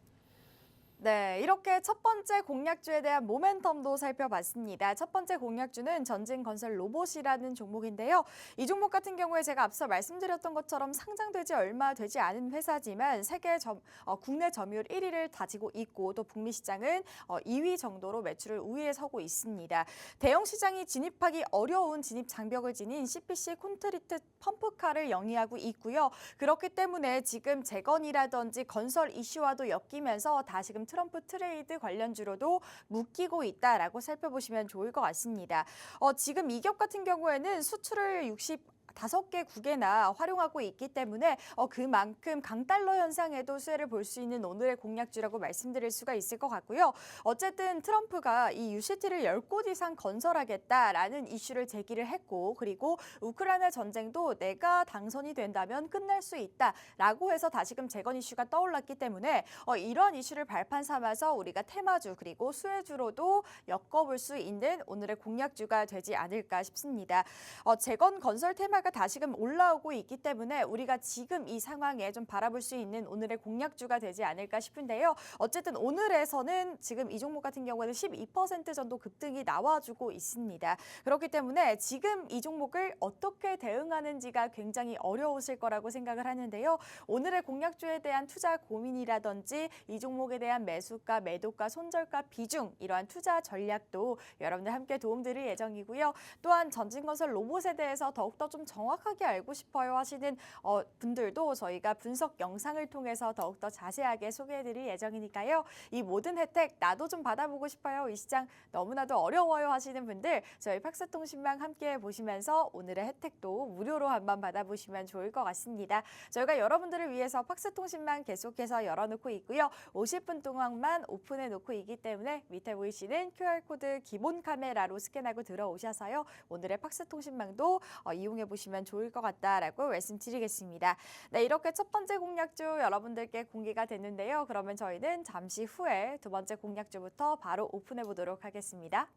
네, 이렇게 첫 번째 공략주에 대한 모멘텀도 살펴봤습니다. 첫 번째 공략주는 전진건설 로봇이라는 종목인데요. 이 종목 같은 경우에 제가 앞서 말씀드렸던 것처럼 상장되지 얼마 되지 않은 회사지만 국내 점유율 1위를 다지고 있고 또 북미 시장은 2위 정도로 매출을 우위에 서고 있습니다. 대형 시장이 진입하기 어려운 진입 장벽을 지닌 CPC 콘크리트 펌프카를 영위하고 있고요. 그렇기 때문에 지금 재건이라든지 건설 이슈와도 엮이면서 다시금 트럼프 트레이드 관련주로도 묶이고 있다라고 살펴보시면 좋을 것 같습니다. 지금 이 기업 같은 경우에는 수출을 5개 국에나 활용하고 있기 때문에 그만큼 강달러 현상에도 수혜를 볼 수 있는 오늘의 공략주라고 말씀드릴 수가 있을 것 같고요. 어쨌든 트럼프가 이 UCT를 10곳 이상 건설하겠다라는 이슈를 제기를 했고 그리고 우크라이나 전쟁도 내가 당선이 된다면 끝낼 수 있다라고 해서 다시금 재건 이슈가 떠올랐기 때문에 이런 이슈를 발판 삼아서 우리가 테마주 그리고 수혜주로도 엮어볼 수 있는 오늘의 공략주가 되지 않을까 싶습니다. 재건 건설 테마가 다시금 올라오고 있기 때문에 우리가 지금 이 상황에 좀 바라볼 수 있는 오늘의 공략주가 되지 않을까 싶은데요. 어쨌든 오늘에서는 지금 이 종목 같은 경우에는 12% 정도 급등이 나와주고 있습니다. 그렇기 때문에 지금 이 종목을 어떻게 대응하는지가 굉장히 어려우실 거라고 생각을 하는데요. 오늘의 공략주에 대한 투자 고민이라든지 이 종목에 대한 매수가, 매도가, 손절가 비중 이러한 투자 전략도 여러분들 함께 도움드릴 예정이고요. 또한 전진건설 로봇에 대해서 더욱더 좀 정확하게 알고 싶어요 하시는 분들도 저희가 분석 영상을 통해서 더욱더 자세하게 소개해드릴 예정이니까요. 이 모든 혜택 나도 좀 받아보고 싶어요. 이 시장 너무나도 어려워요 하시는 분들 저희 팍스통신망 함께 보시면서 오늘의 혜택도 무료로 한번 받아보시면 좋을 것 같습니다. 저희가 여러분들을 위해서 팍스통신망 계속해서 열어놓고 있고요. 50분 동안만 오픈해 놓고 있기 때문에 밑에 보이시는 QR코드 기본 카메라로 스캔하고 들어오셔서요. 오늘의 팍스통신망도 이용해 보시면 받아보시면 좋을 것 같다라고 말씀드리겠습니다. 네, 이렇게 첫 번째 공략주 여러분들께 공개가 됐는데요. 그러면 저희는 잠시 후에 두 번째 공략주부터 바로 오픈해 보도록 하겠습니다.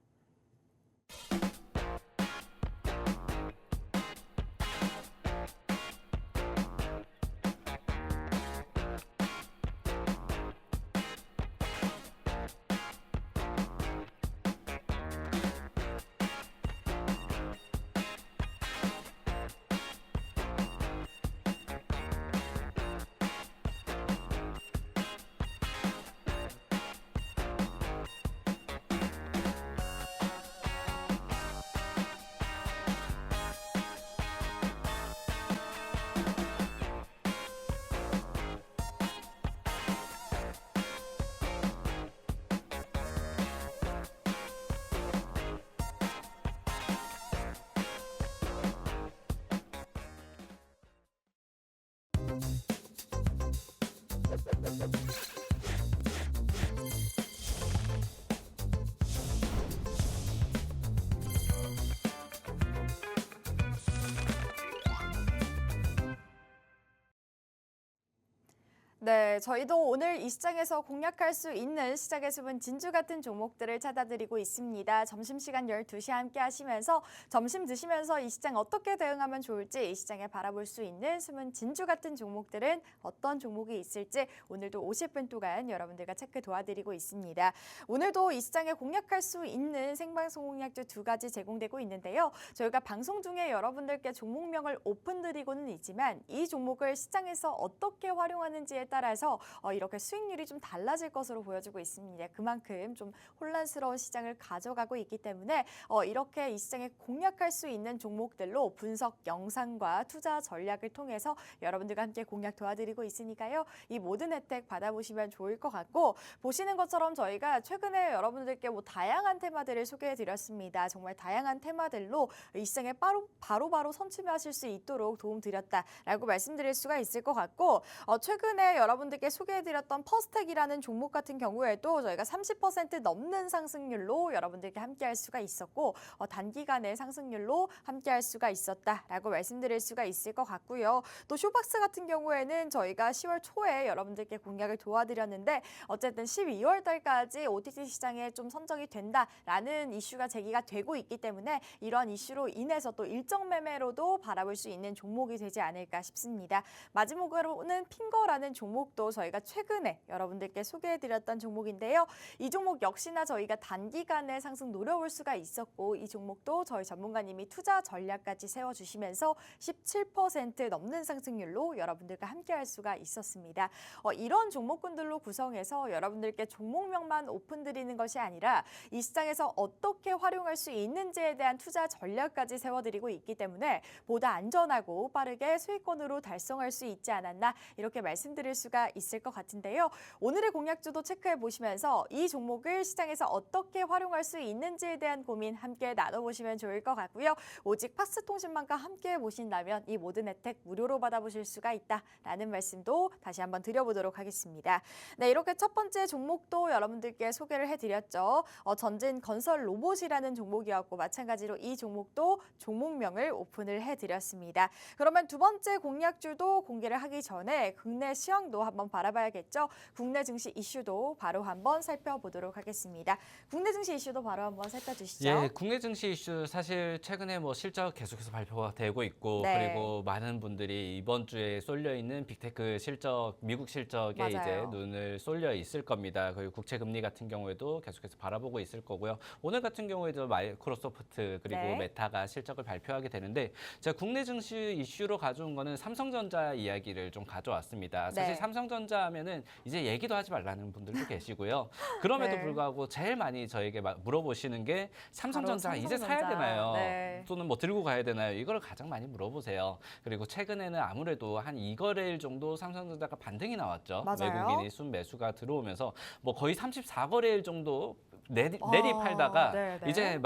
네, 저희도 오늘 이 시장에서 공략할 수 있는 시장의 숨은 진주 같은 종목들을 찾아드리고 있습니다. 점심시간 12시 함께 하시면서 점심 드시면서 이 시장 어떻게 대응하면 좋을지 이 시장에 바라볼 수 있는 숨은 진주 같은 종목들은 어떤 종목이 있을지 오늘도 50분 동안 여러분들과 체크 도와드리고 있습니다. 오늘도 이 시장에 공략할 수 있는 생방송 공략주 2가지 제공되고 있는데요. 저희가 방송 중에 여러분들께 종목명을 오픈드리고는 있지만 이 종목을 시장에서 어떻게 활용하는지에 따라서 이렇게 수익률이 좀 달라질 것으로 보여지고 있습니다. 그만큼 좀 혼란스러운 시장을 가져가고 있기 때문에 이렇게 이 시장에 공략할 수 있는 종목들로 분석 영상과 투자 전략을 통해서 여러분들과 함께 공략 도와드리고 있으니까요. 이 모든 혜택 받아보시면 좋을 것 같고 보시는 것처럼 저희가 최근에 여러분들께 다양한 테마들을 소개해드렸습니다. 정말 다양한 테마들로 이 시장에 바로바로 선취하실 수 있도록 도움드렸다라고 말씀드릴 수가 있을 것 같고 최근에 여러분들께 소개해드렸던 퍼스텍이라는 종목 같은 경우에도 저희가 30% 넘는 상승률로 여러분들께 함께할 수가 있었고 단기간의 상승률로 함께할 수가 있었다라고 말씀드릴 수가 있을 것 같고요. 또 쇼박스 같은 경우에는 저희가 10월 초에 여러분들께 공략을 도와드렸는데 어쨌든 12월 달까지 OTC 시장에 좀 선정이 된다라는 이슈가 제기가 되고 있기 때문에 이런 이슈로 인해서 또 일정 매매로도 바라볼 수 있는 종목이 되지 않을까 싶습니다. 마지막으로는 핑거라는 종목도 저희가 최근에 여러분들께 소개해드렸던 종목인데요. 이 종목 역시나 저희가 단기간에 상승 노려볼 수가 있었고 이 종목도 저희 전문가님이 투자 전략까지 세워주시면서 17% 넘는 상승률로 여러분들과 함께할 수가 있었습니다. 이런 종목군들로 구성해서 여러분들께 종목명만 오픈드리는 것이 아니라 이 시장에서 어떻게 활용할 수 있는지에 대한 투자 전략까지 세워드리고 있기 때문에 보다 안전하고 빠르게 수익권으로 달성할 수 있지 않았나 이렇게 말씀드릴 수가 있을 것 같은데요. 오늘의 공략주도 체크해 보시면서 이 종목을 시장에서 어떻게 활용할 수 있는지에 대한 고민 함께 나눠보시면 좋을 것 같고요. 오직 팍스통신망과 함께 보신다면 이 모든 혜택 무료로 받아보실 수가 있다라는 말씀도 다시 한번 드려보도록 하겠습니다. 네, 이렇게 첫 번째 종목도 여러분들께 소개를 해드렸죠. 전진 건설 로봇이라는 종목이었고 마찬가지로 이 종목도 종목명을 오픈을 해드렸습니다. 그러면 두 번째 공략주도 공개를 하기 전에 국내 시황도 한번 바라봐야겠죠. 국내 증시 이슈도 바로 한번 살펴보도록 하겠습니다. 국내 증시 이슈도 바로 한번 살펴주시죠. 예, 국내 증시 이슈 사실 최근에 실적 계속해서 발표가 되고 있고 네. 그리고 많은 분들이 이번 주에 쏠려 있는 빅테크 실적, 미국 실적에 맞아요. 이제 눈을 쏠려 있을 겁니다. 그리고 국채 금리 같은 경우에도 계속해서 바라보고 있을 거고요. 오늘 같은 경우에도 마이크로소프트 그리고 네. 메타가 실적을 발표하게 되는데 제가 국내 증시 이슈로 가져온 거는 삼성전자 이야기를 좀 가져왔습니다. 사실 네. 삼성전자 하면은 이제 얘기도 하지 말라는 분들도 계시고요. 그럼에도 네. 불구하고 제일 많이 저에게 물어보시는 게 삼성전자 바로 이제 사야 삼성전자. 되나요? 네. 또는 들고 가야 되나요? 이걸 가장 많이 물어보세요. 그리고 최근에는 아무래도 한 2거래일 정도 삼성전자가 반등이 나왔죠. 맞아요. 외국인이 순매수가 들어오면서 거의 34거래일 정도 내리 아, 팔다가 네, 네. 이제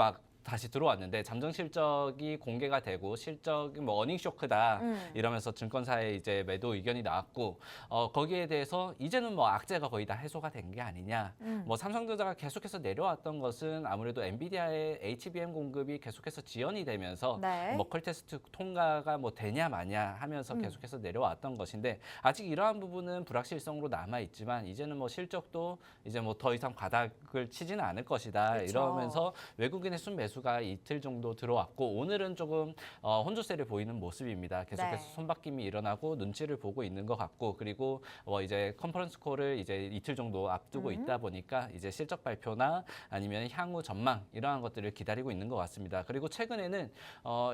다시 들어왔는데 잠정 실적이 공개가 되고 실적이 뭐 어닝 쇼크다 이러면서 증권사에 이제 매도 의견이 나왔고 거기에 대해서 이제는 뭐 악재가 거의 다 해소가 된 게 아니냐. 뭐 삼성전자가 계속해서 내려왔던 것은 아무래도 엔비디아의 HBM 공급이 계속해서 지연이 되면서 네. 머클 테스트 통과가 뭐 되냐 마냐 하면서 계속해서 내려왔던 것인데 아직 이러한 부분은 불확실성으로 남아 있지만 이제는 뭐 실적도 이제 뭐 더 이상 바닥을 치지는 않을 것이다. 그렇죠. 이러면서 외국인의 순매수가 이틀 정도 들어왔고 오늘은 조금 혼조세를 보이는 모습입니다. 계속해서 네. 손바뀜이 일어나고 눈치를 보고 있는 것 같고 그리고 이제 컨퍼런스 콜을 이제 이틀 정도 앞두고 있다 보니까 이제 실적 발표나 아니면 향후 전망 이러한 것들을 기다리고 있는 것 같습니다. 그리고 최근에는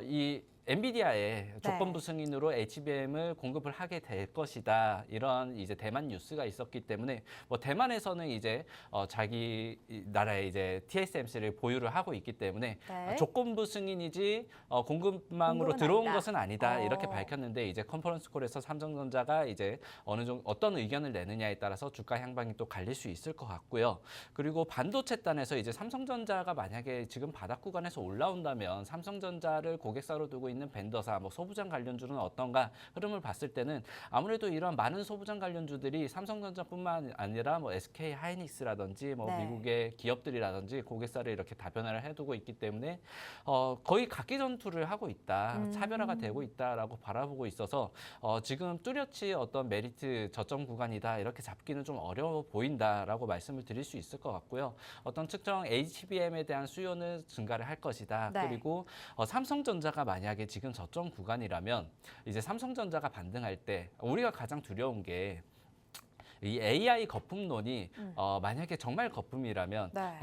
이 엔비디아의 조건부 승인으로 HBM을 공급을 하게 될 것이다. 이런 이제 대만 뉴스가 있었기 때문에 뭐 대만에서는 이제 자기 나라의 이제 TSMC를 보유를 하고 있기 때문에 네. 조건부 승인이지 공급망으로 공급은 들어온 아니다. 것은 아니다. 이렇게 밝혔는데 이제 컨퍼런스 콜에서 삼성전자가 이제 어느 정도 어떤 의견을 내느냐에 따라서 주가 향방이 또 갈릴 수 있을 것 같고요. 그리고 반도체 단에서 이제 삼성전자가 만약에 지금 바닥 구간에서 올라온다면 삼성전자를 고객사로 두고 있는 벤더사, 뭐 소부장 관련주는 어떤가 흐름을 봤을 때는 아무래도 이런 많은 소부장 관련주들이 삼성전자뿐만 아니라 뭐 SK 하이닉스라든지 뭐 네. 미국의 기업들이라든지 고객사를 이렇게 다변화를 해두고 있기 때문에 거의 각기 전투를 하고 있다, 차별화가 되고 있다라고 바라보고 있어서 지금 뚜렷이 어떤 메리트 저점 구간이다 이렇게 잡기는 좀 어려워 보인다라고 말씀을 드릴 수 있을 것 같고요. 어떤 특정 HBM에 대한 수요는 증가를 할 것이다. 네. 그리고 삼성전자가 만약에 지금 저점 구간이라면 이제 삼성전자가 반등할 때 우리가 가장 두려운 게 이 AI 거품론이 만약에 정말 거품이라면 네.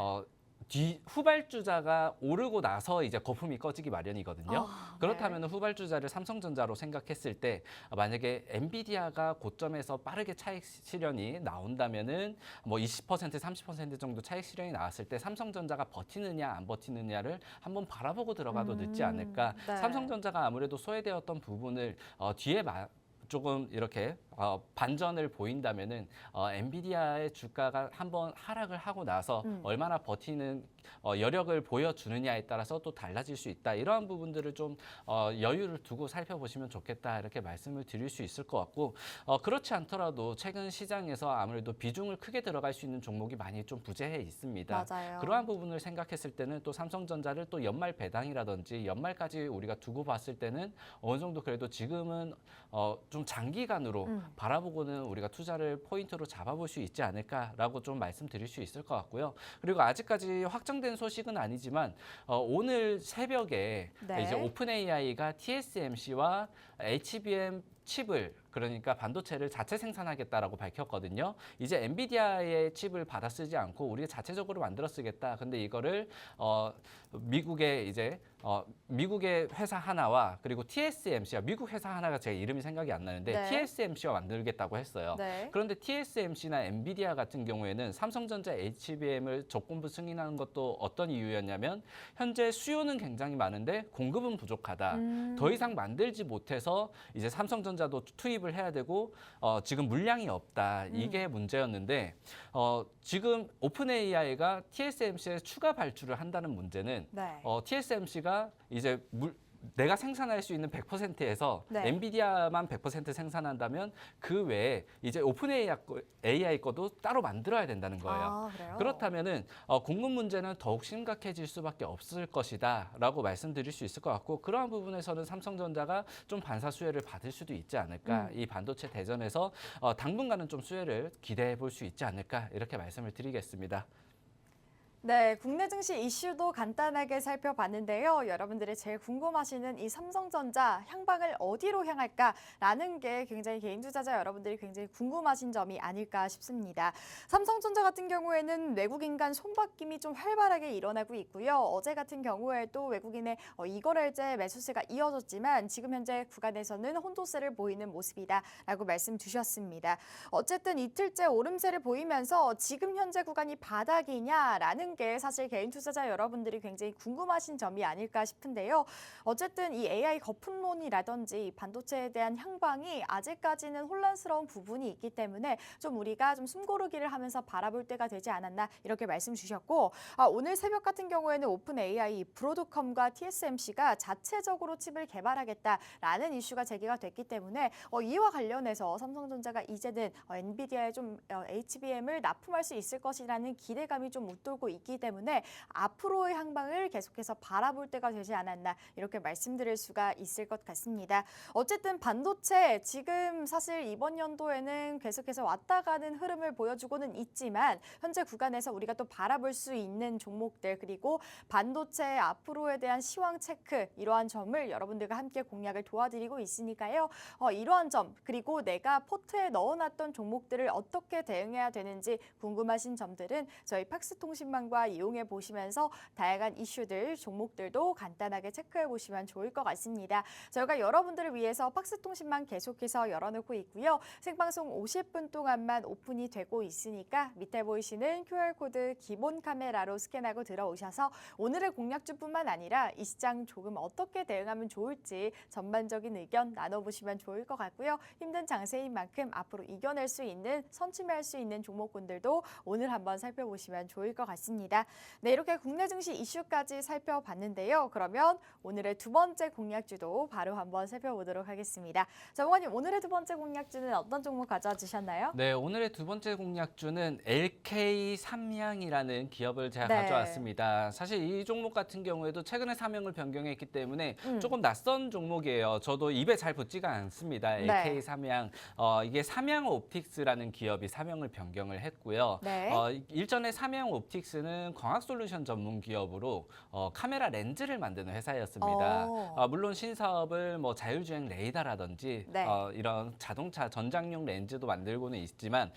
후발주자가 오르고 나서 이제 거품이 꺼지기 마련이거든요. 네. 그렇다면 후발주자를 삼성전자로 생각했을 때 만약에 엔비디아가 고점에서 빠르게 차익 실현이 나온다면은 뭐 20% 30% 정도 차익 실현이 나왔을 때 삼성전자가 버티느냐 안 버티느냐를 한번 바라보고 들어가도 늦지 않을까. 네. 삼성전자가 아무래도 소외되었던 부분을 뒤에 조금 이렇게 반전을 보인다면은 엔비디아의 주가가 한번 하락을 하고 나서 얼마나 버티는 여력을 보여주느냐에 따라서 또 달라질 수 있다. 이러한 부분들을 좀 여유를 두고 살펴보시면 좋겠다. 이렇게 말씀을 드릴 수 있을 것 같고 그렇지 않더라도 최근 시장에서 아무래도 비중을 크게 들어갈 수 있는 종목이 많이 좀 부재해 있습니다. 맞아요. 그러한 부분을 생각했을 때는 또 삼성전자를 또 연말 배당이라든지 연말까지 우리가 두고 봤을 때는 어느 정도 그래도 지금은 좀 장기간으로 바라보고는 우리가 투자를 포인트로 잡아볼 수 있지 않을까라고 좀 말씀드릴 수 있을 것 같고요. 그리고 아직까지 확정된 소식은 아니지만 오늘 새벽에 네. 이제 오픈 AI가 TSMC와 HBM 칩을 그러니까 반도체를 자체 생산하겠다라고 밝혔거든요. 이제 엔비디아의 칩을 받아 쓰지 않고 우리가 자체적으로 만들어 쓰겠다. 근데 이거를 미국의 이제 미국의 회사 하나와 그리고 TSMC와 미국 회사 하나가 제 이름이 생각이 안 나는데 네. TSMC와 만들겠다고 했어요. 네. 그런데 TSMC나 엔비디아 같은 경우에는 삼성전자 HBM을 조건부 승인하는 것도 어떤 이유였냐면 현재 수요는 굉장히 많은데 공급은 부족하다. 더 이상 만들지 못해서 이제 삼성전자도 투입을 해야 되고 지금 물량이 없다. 이게 문제였는데 지금 오픈 AI가 TSMC에 추가 발주를 한다는 문제는 네. TSMC가 이제 내가 생산할 수 있는 100%에서 네. 엔비디아만 100% 생산한다면 그 외에 이제 오픈 AI 거도 따로 만들어야 된다는 거예요. 아, 그래요? 그렇다면은 공급 문제는 더욱 심각해질 수밖에 없을 것이다라고 말씀드릴 수 있을 것 같고 그러한 부분에서는 삼성전자가 좀 반사 수혜를 받을 수도 있지 않을까. 이 반도체 대전에서 당분간은 좀 수혜를 기대해 볼 수 있지 않을까 이렇게 말씀을 드리겠습니다. 네, 국내 증시 이슈도 간단하게 살펴봤는데요. 여러분들이 제일 궁금하시는 이 삼성전자 향방을 어디로 향할까라는 게 굉장히 개인 투자자 여러분들이 굉장히 궁금하신 점이 아닐까 싶습니다. 삼성전자 같은 경우에는 외국인 간 손바뀜이 좀 활발하게 일어나고 있고요. 어제 같은 경우에도 외국인의 이거래제 매수세가 이어졌지만 지금 현재 구간에서는 혼조세를 보이는 모습이다라고 말씀 주셨습니다. 어쨌든 이틀째 오름세를 보이면서 지금 현재 구간이 바닥이냐라는 있는 게 사실 개인 투자자 여러분들이 굉장히 궁금하신 점이 아닐까 싶은데요. 어쨌든 이 AI 거품론이라든지 반도체에 대한 향방이 아직까지는 혼란스러운 부분이 있기 때문에 좀 우리가 좀 숨고르기를 하면서 바라볼 때가 되지 않았나 이렇게 말씀 주셨고, 오늘 새벽 같은 경우에는 오픈 AI, 브로드컴과 TSMC가 자체적으로 칩을 개발하겠다라는 이슈가 제기가 됐기 때문에 이와 관련해서 삼성전자가 이제는 엔비디아에 좀 HBM을 납품할 수 있을 것이라는 기대감이 좀 웃돌고 있기 때문에 앞으로의 향방을 계속해서 바라볼 때가 되지 않았나 이렇게 말씀드릴 수가 있을 것 같습니다. 어쨌든 반도체 지금 사실 이번 연도에는 계속해서 왔다 가는 흐름을 보여주고는 있지만 현재 구간에서 우리가 또 바라볼 수 있는 종목들 그리고 반도체 앞으로에 대한 시황 체크 이러한 점을 여러분들과 함께 공략을 도와드리고 있으니까요. 이러한 점 그리고 내가 포트에 넣어놨던 종목들을 어떻게 대응해야 되는지 궁금하신 점들은 저희 팍스통신망과 이용해 보시면서 다양한 이슈들, 종목들도 간단하게 체크해 보시면 좋을 것 같습니다. 저희가 여러분들을 위해서 팍스통신망 계속해서 열어놓고 있고요. 생방송 50분 동안만 오픈이 되고 있으니까 밑에 보이시는 QR코드 기본 카메라로 스캔하고 들어오셔서 오늘의 공략주뿐만 아니라 이 시장 조금 어떻게 대응하면 좋을지 전반적인 의견 나눠보시면 좋을 것 같고요. 힘든 장세인 만큼 앞으로 이겨낼 수 있는, 선취할 수 있는 종목군들도 오늘 한번 살펴보시면 좋을 것 같습니다. 네, 이렇게 국내 증시 이슈까지 살펴봤는데요. 그러면 오늘의 두 번째 공략주도 바로 한번 살펴보도록 하겠습니다. 전문가님, 오늘의 두 번째 공략주는 어떤 종목 가져와 주셨나요? 네, 오늘의 두 번째 공략주는 LK 삼양이라는 기업을 제가 네. 가져왔습니다. 사실 이 종목 같은 경우에도 최근에 사명을 변경했기 때문에 조금 낯선 종목이에요. 저도 입에 잘 붙지가 않습니다. 네. LK 삼양, 이게 삼양 옵틱스라는 기업이 사명을 변경을 했고요. 네. 일전에 삼양 옵틱스는 광학 솔루션 전문 기업으로 카메라 렌즈를 만드는 회사였습니다. 물론 신사업을 뭐 자율주행 레이더라든지 네. 이런 자동차 전장용 렌즈도 만들고는 있지만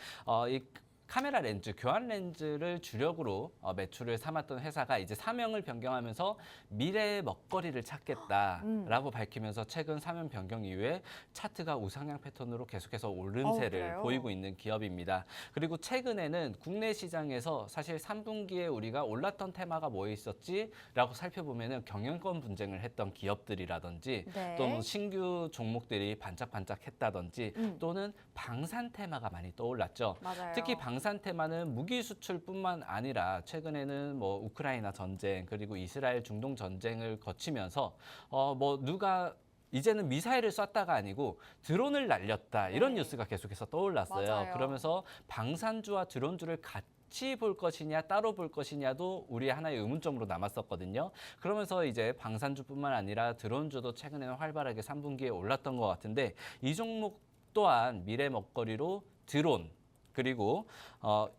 이 카메라 렌즈, 교환 렌즈를 주력으로 매출을 삼았던 회사가 이제 사명을 변경하면서 미래의 먹거리를 찾겠다라고 밝히면서 최근 사명 변경 이후에 차트가 우상향 패턴으로 계속해서 오름세를 그래요? 보이고 있는 기업입니다. 그리고 최근에는 국내 시장에서 사실 3분기에 우리가 올랐던 테마가 뭐 있었지라고 살펴보면은 경영권 분쟁을 했던 기업들이라든지 네. 또는 신규 종목들이 반짝반짝했다든지 또는 방산 테마가 많이 떠올랐죠. 맞아요. 특히 방산 테마는 무기 수출뿐만 아니라 최근에는 뭐 우크라이나 전쟁 그리고 이스라엘 중동 전쟁을 거치면서 뭐 누가 이제는 미사일을 쐈다가 아니고 드론을 날렸다 이런 네. 뉴스가 계속해서 떠올랐어요. 맞아요. 그러면서 방산주와 드론주를 같이 볼 것이냐 따로 볼 것이냐도 우리의 하나의 의문점으로 남았었거든요. 그러면서 이제 방산주뿐만 아니라 드론주도 최근에는 활발하게 3분기에 올랐던 것 같은데 이 종목 또한 미래 먹거리로 드론 그리고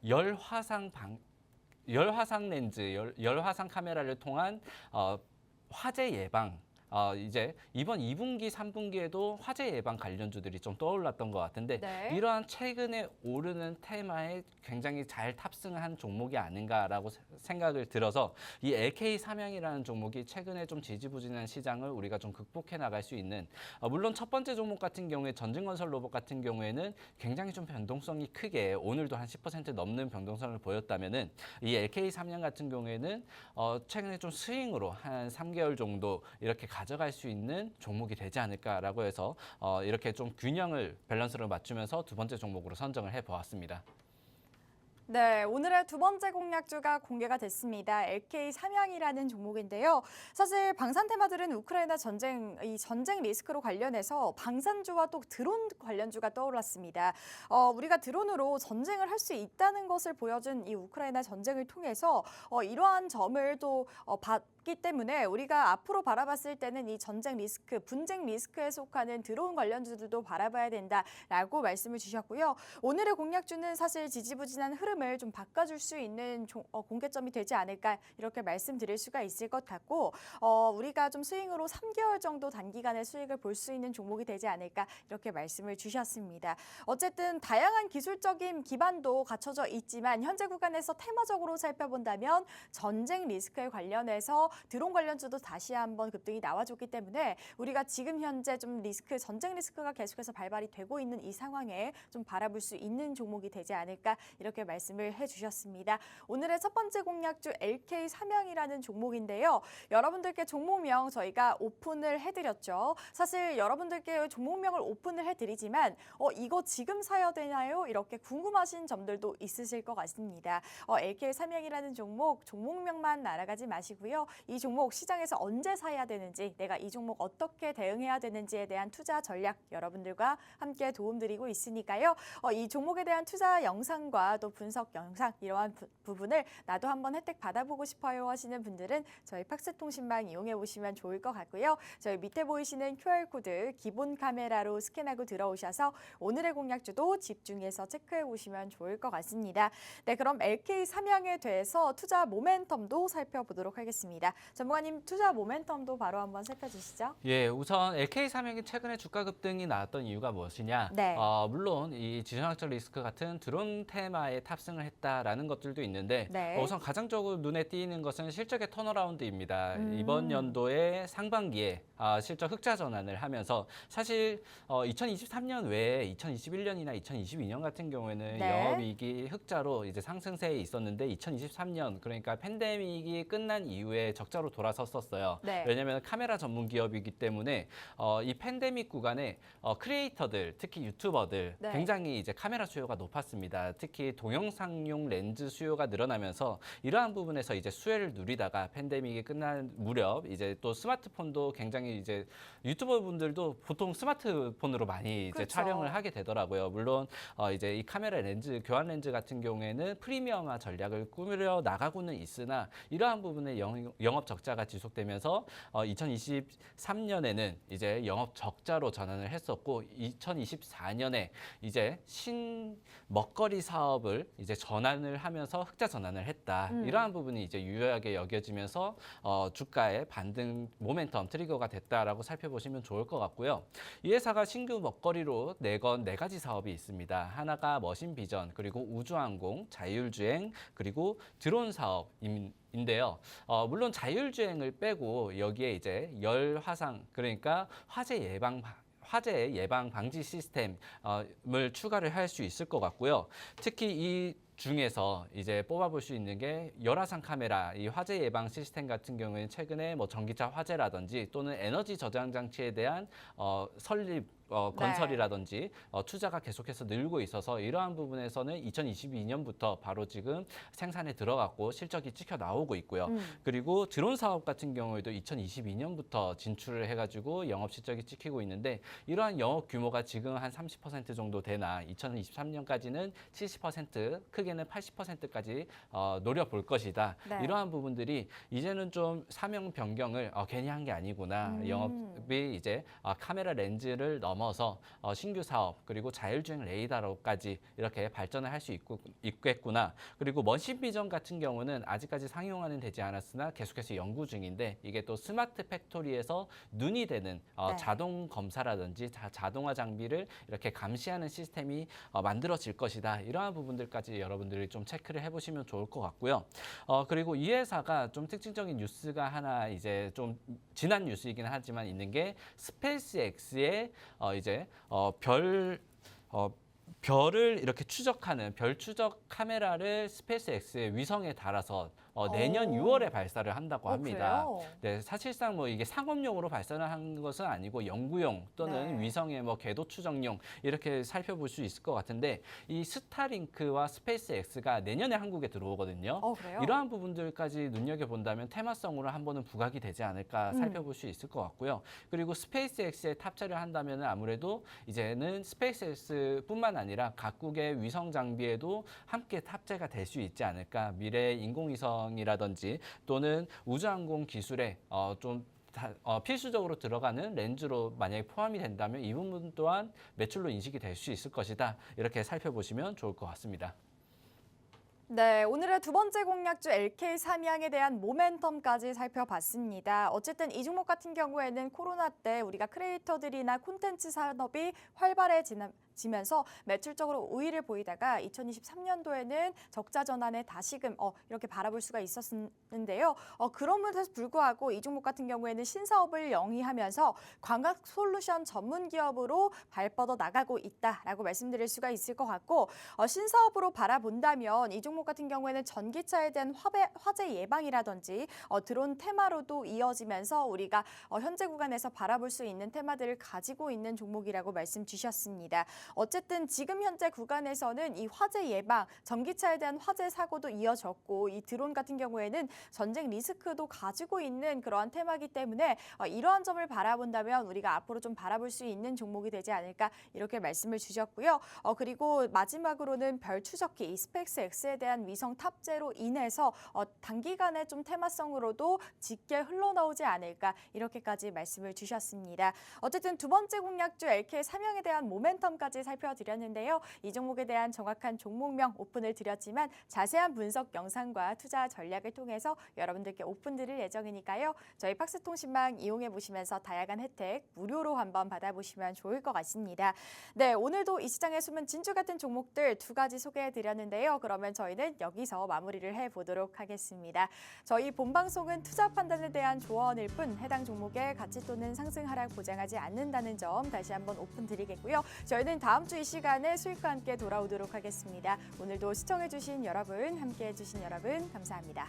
열화상 렌즈, 열화상 카메라를 통한 화재 예방. 이제 이번 2분기, 3분기에도 화재 예방 관련주들이 좀 떠올랐던 것 같은데 네. 이러한 최근에 오르는 테마에 굉장히 잘 탑승한 종목이 아닌가라고 생각을 들어서 이 LK 삼양이라는 종목이 최근에 좀 지지부진한 시장을 우리가 좀 극복해 나갈 수 있는 물론 첫 번째 종목 같은 경우에 전진건설 로봇 같은 경우에는 굉장히 좀 변동성이 크게 오늘도 한 10% 넘는 변동성을 보였다면은 이 LK 삼양 같은 경우에는 최근에 좀 스윙으로 한 3개월 정도 이렇게 가져갈 수 있는 종목이 되지 않을까라고 해서 이렇게 좀 균형을 밸런스를 맞추면서 두 번째 종목으로 선정을 해보았습니다. 네, 오늘의 두 번째 공략주가 공개가 됐습니다. LK 삼양이라는 종목인데요. 사실 방산 테마들은 우크라이나 전쟁, 이 전쟁 리스크로 관련해서 방산주와 또 드론 관련주가 떠올랐습니다. 우리가 드론으로 전쟁을 할 수 있다는 것을 보여준 이 우크라이나 전쟁을 통해서 이러한 점을 또 봤기 때문에 우리가 앞으로 바라봤을 때는 이 전쟁 리스크, 분쟁 리스크에 속하는 드론 관련주들도 바라봐야 된다라고 말씀을 주셨고요. 오늘의 공략주는 사실 지지부진한 흐름을 좀 바꿔줄 수 있는 공개점이 되지 않을까 이렇게 말씀드릴 수가 있을 것 같고 우리가 좀 스윙으로 3개월 정도 단기간에 수익을 볼 수 있는 종목이 되지 않을까 이렇게 말씀을 주셨습니다. 어쨌든 다양한 기술적인 기반도 갖춰져 있지만 현재 구간에서 테마적으로 살펴본다면 전쟁 리스크에 관련해서 드론 관련주도 다시 한번 급등이 나와줬기 때문에 우리가 지금 현재 좀 전쟁 리스크가 계속해서 발발이 되고 있는 이 상황에 좀 바라볼 수 있는 종목이 되지 않을까 이렇게 말씀을 해주셨습니다. 오늘의 첫 번째 공략주 LK 삼양이라는 종목인데요. 여러분들께 종목명 저희가 오픈을 해드렸죠. 사실 여러분들께 종목명을 오픈을 해드리지만 이거 지금 사야 되나요? 이렇게 궁금하신 점들도 있으실 것 같습니다. LK 삼양이라는 종목명만 날아가지 마시고요. 이 종목 시장에서 언제 사야 되는지, 내가 이 종목 어떻게 대응해야 되는지에 대한 투자 전략 여러분들과 함께 도움드리고 있으니까요. 이 종목에 대한 투자 영상과 또 분석 영상 이러한 부분을 나도 한번 혜택 받아보고 싶어요 하시는 분들은 저희 팍스통신망 이용해 보시면 좋을 것 같고요. 저희 밑에 보이시는 QR코드 기본 카메라로 스캔하고 들어오셔서 오늘의 공략주도 집중해서 체크해 보시면 좋을 것 같습니다. 네, 그럼 LK 삼양에 대해서 투자 모멘텀도 살펴보도록 하겠습니다. 전문가님, 투자 모멘텀도 바로 한번 살펴주시죠. 예, 우선 LK 삼양이 최근에 주가 급등이 나왔던 이유가 무엇이냐? 네. 물론 이 지정학적 리스크 같은 드론 테마에 탑승을 했다라는 것들도 있는데 네. 우선 가장적으로 눈에 띄는 것은 실적의 턴어라운드입니다. 이번 연도의 상반기에 실적 흑자 전환을 하면서 사실 2023년 외에 2021년이나 2022년 같은 경우에는 네. 영업이익이 흑자로 이제 상승세에 있었는데 2023년 그러니까 팬데믹이 끝난 이후에 적자로 돌아섰었어요. 네. 왜냐하면 카메라 전문 기업이기 때문에 이 팬데믹 구간에 크리에이터들, 특히 유튜버들 네. 굉장히 이제 카메라 수요가 높았습니다. 특히 동영상용 렌즈 수요가 늘어나면서 이러한 부분에서 이제 수혜를 누리다가 팬데믹이 끝난 무렵 이제 또 스마트폰도 굉장히 이제 유튜버 분들도 보통 스마트폰으로 많이 이제 그렇죠. 촬영을 하게 되더라고요. 물론 이제 이 카메라 렌즈 교환 렌즈 같은 경우에는 프리미엄화 전략을 꾸려 나가고는 있으나 이러한 부분에 영업 적자가 지속되면서 2023년에는 이제 영업 적자로 전환을 했었고 2024년에 이제 먹거리 사업을 이제 전환을 하면서 흑자 전환을 했다. 이러한 부분이 이제 유효하게 여겨지면서 주가의 반등 모멘텀 트리거가 됐다라고 살펴보시면 좋을 것 같고요. 이 회사가 신규 먹거리로 내건 4가지 사업이 있습니다. 하나가 머신 비전, 그리고 우주항공, 자율주행, 그리고 드론 사업인데요. 물론 자율주행을 빼고 여기에 이제 열 화상, 그러니까 화재 예방 방지 시스템을 추가를 할 수 있을 것 같고요. 특히 이 중에서 이제 뽑아볼 수 있는 게 열화상 카메라, 이 화재 예방 시스템 같은 경우에는 최근에 뭐 전기차 화재라든지 또는 에너지 저장 장치에 대한 설립 건설이라든지 투자가 계속해서 늘고 있어서 이러한 부분에서는 2022년부터 바로 지금 생산에 들어갔고 실적이 찍혀 나오고 있고요. 그리고 드론 사업 같은 경우에도 2022년부터 진출을 해가지고 영업 실적이 찍히고 있는데 이러한 영업 규모가 지금 한 30% 정도 되나 2023년까지는 70% 크게는 80%까지 노려볼 것이다. 네. 이러한 부분들이 이제는 좀 사명 변경을 괜히 한 게 아니구나. 영업이 이제 카메라 렌즈를 넘어서 신규 사업 그리고 자율주행 레이더로까지 이렇게 발전을 할 수 있겠구나. 그리고 머신 비전 같은 경우는 아직까지 상용화는 되지 않았으나 계속해서 연구 중인데 이게 또 스마트 팩토리에서 눈이 되는 네. 자동 검사라든지 자동화 장비를 이렇게 감시하는 시스템이 만들어질 것이다. 이러한 부분들까지 여러분들이 좀 체크를 해보시면 좋을 것 같고요. 그리고 이 회사가 좀 특징적인 뉴스가 하나 이제 좀 지난 뉴스이긴 하지만 있는 게 스페이스X의 이제 별을 이렇게 추적하는 별 추적 카메라를 스페이스X의 위성에 달아서 내년 6월에 발사를 한다고 합니다. 그래요? 네, 사실상 뭐 이게 상업용으로 발사를 한 것은 아니고 연구용 또는 네. 위성의 뭐 궤도 추적용 이렇게 살펴볼 수 있을 것 같은데 이 스타링크와 스페이스X가 내년에 한국에 들어오거든요. 그래요? 이러한 부분들까지 눈여겨본다면 테마성으로 한 번은 부각이 되지 않을까 살펴볼 수 있을 것 같고요. 그리고 스페이스X에 탑재를 한다면 아무래도 이제는 스페이스X뿐만 아니라 각국의 위성 장비에도 함께 탑재가 될 수 있지 않을까. 미래의 인공위성이라든지 또는 우주항공 기술에 좀 필수적으로 들어가는 렌즈로 만약에 포함이 된다면 이 부분 또한 매출로 인식이 될 수 있을 것이다. 이렇게 살펴보시면 좋을 것 같습니다. 네, 오늘의 두 번째 공략주 LK 삼양에 대한 모멘텀까지 살펴봤습니다. 어쨌든 이 종목 같은 경우에는 코로나 때 우리가 크리에이터들이나 콘텐츠 산업이 지면서 매출적으로 우위를 보이다가 2023년도에는 적자 전환에 다시금 이렇게 바라볼 수가 있었는데요. 그럼에도 불구하고 이 종목 같은 경우에는 신사업을 영위하면서 광학 솔루션 전문 기업으로 발뻗어 나가고 있다라고 말씀드릴 수가 있을 것 같고 신사업으로 바라본다면 이 종목 같은 경우에는 전기차에 대한 화재 예방이라든지 드론 테마로도 이어지면서 우리가 현재 구간에서 바라볼 수 있는 테마들을 가지고 있는 종목이라고 말씀 주셨습니다. 어쨌든 지금 현재 구간에서는 이 화재 예방, 전기차에 대한 화재 사고도 이어졌고 이 드론 같은 경우에는 전쟁 리스크도 가지고 있는 그러한 테마이기 때문에 이러한 점을 바라본다면 우리가 앞으로 좀 바라볼 수 있는 종목이 되지 않을까 이렇게 말씀을 주셨고요. 그리고 마지막으로는 별 추적기 스페이스 X에 대한 위성 탑재로 인해서 단기간에 좀 테마성으로도 짙게 흘러나오지 않을까 이렇게까지 말씀을 주셨습니다. 어쨌든 두 번째 공략주 LK 삼양에 대한 모멘텀까지 살펴드렸는데요. 이 종목에 대한 정확한 종목명 오픈을 드렸지만 자세한 분석 영상과 투자 전략을 통해서 여러분들께 오픈드릴 예정이니까요. 저희 팍스통신망 이용해 보시면서 다양한 혜택 무료로 한번 받아보시면 좋을 것 같습니다. 네, 오늘도 이 시장에 숨은 진주 같은 종목들 두 가지 소개해 드렸는데요. 그러면 저희는 여기서 마무리를 해보도록 하겠습니다. 저희 본방송은 투자 판단에 대한 조언일 뿐 해당 종목의 가치 또는 상승 하락 보장하지 않는다는 점 다시 한번 오픈드리겠고요. 저희는 다음 주 이 시간에 수익과 함께 돌아오도록 하겠습니다. 오늘도 시청해주신 여러분, 함께해주신 여러분 감사합니다.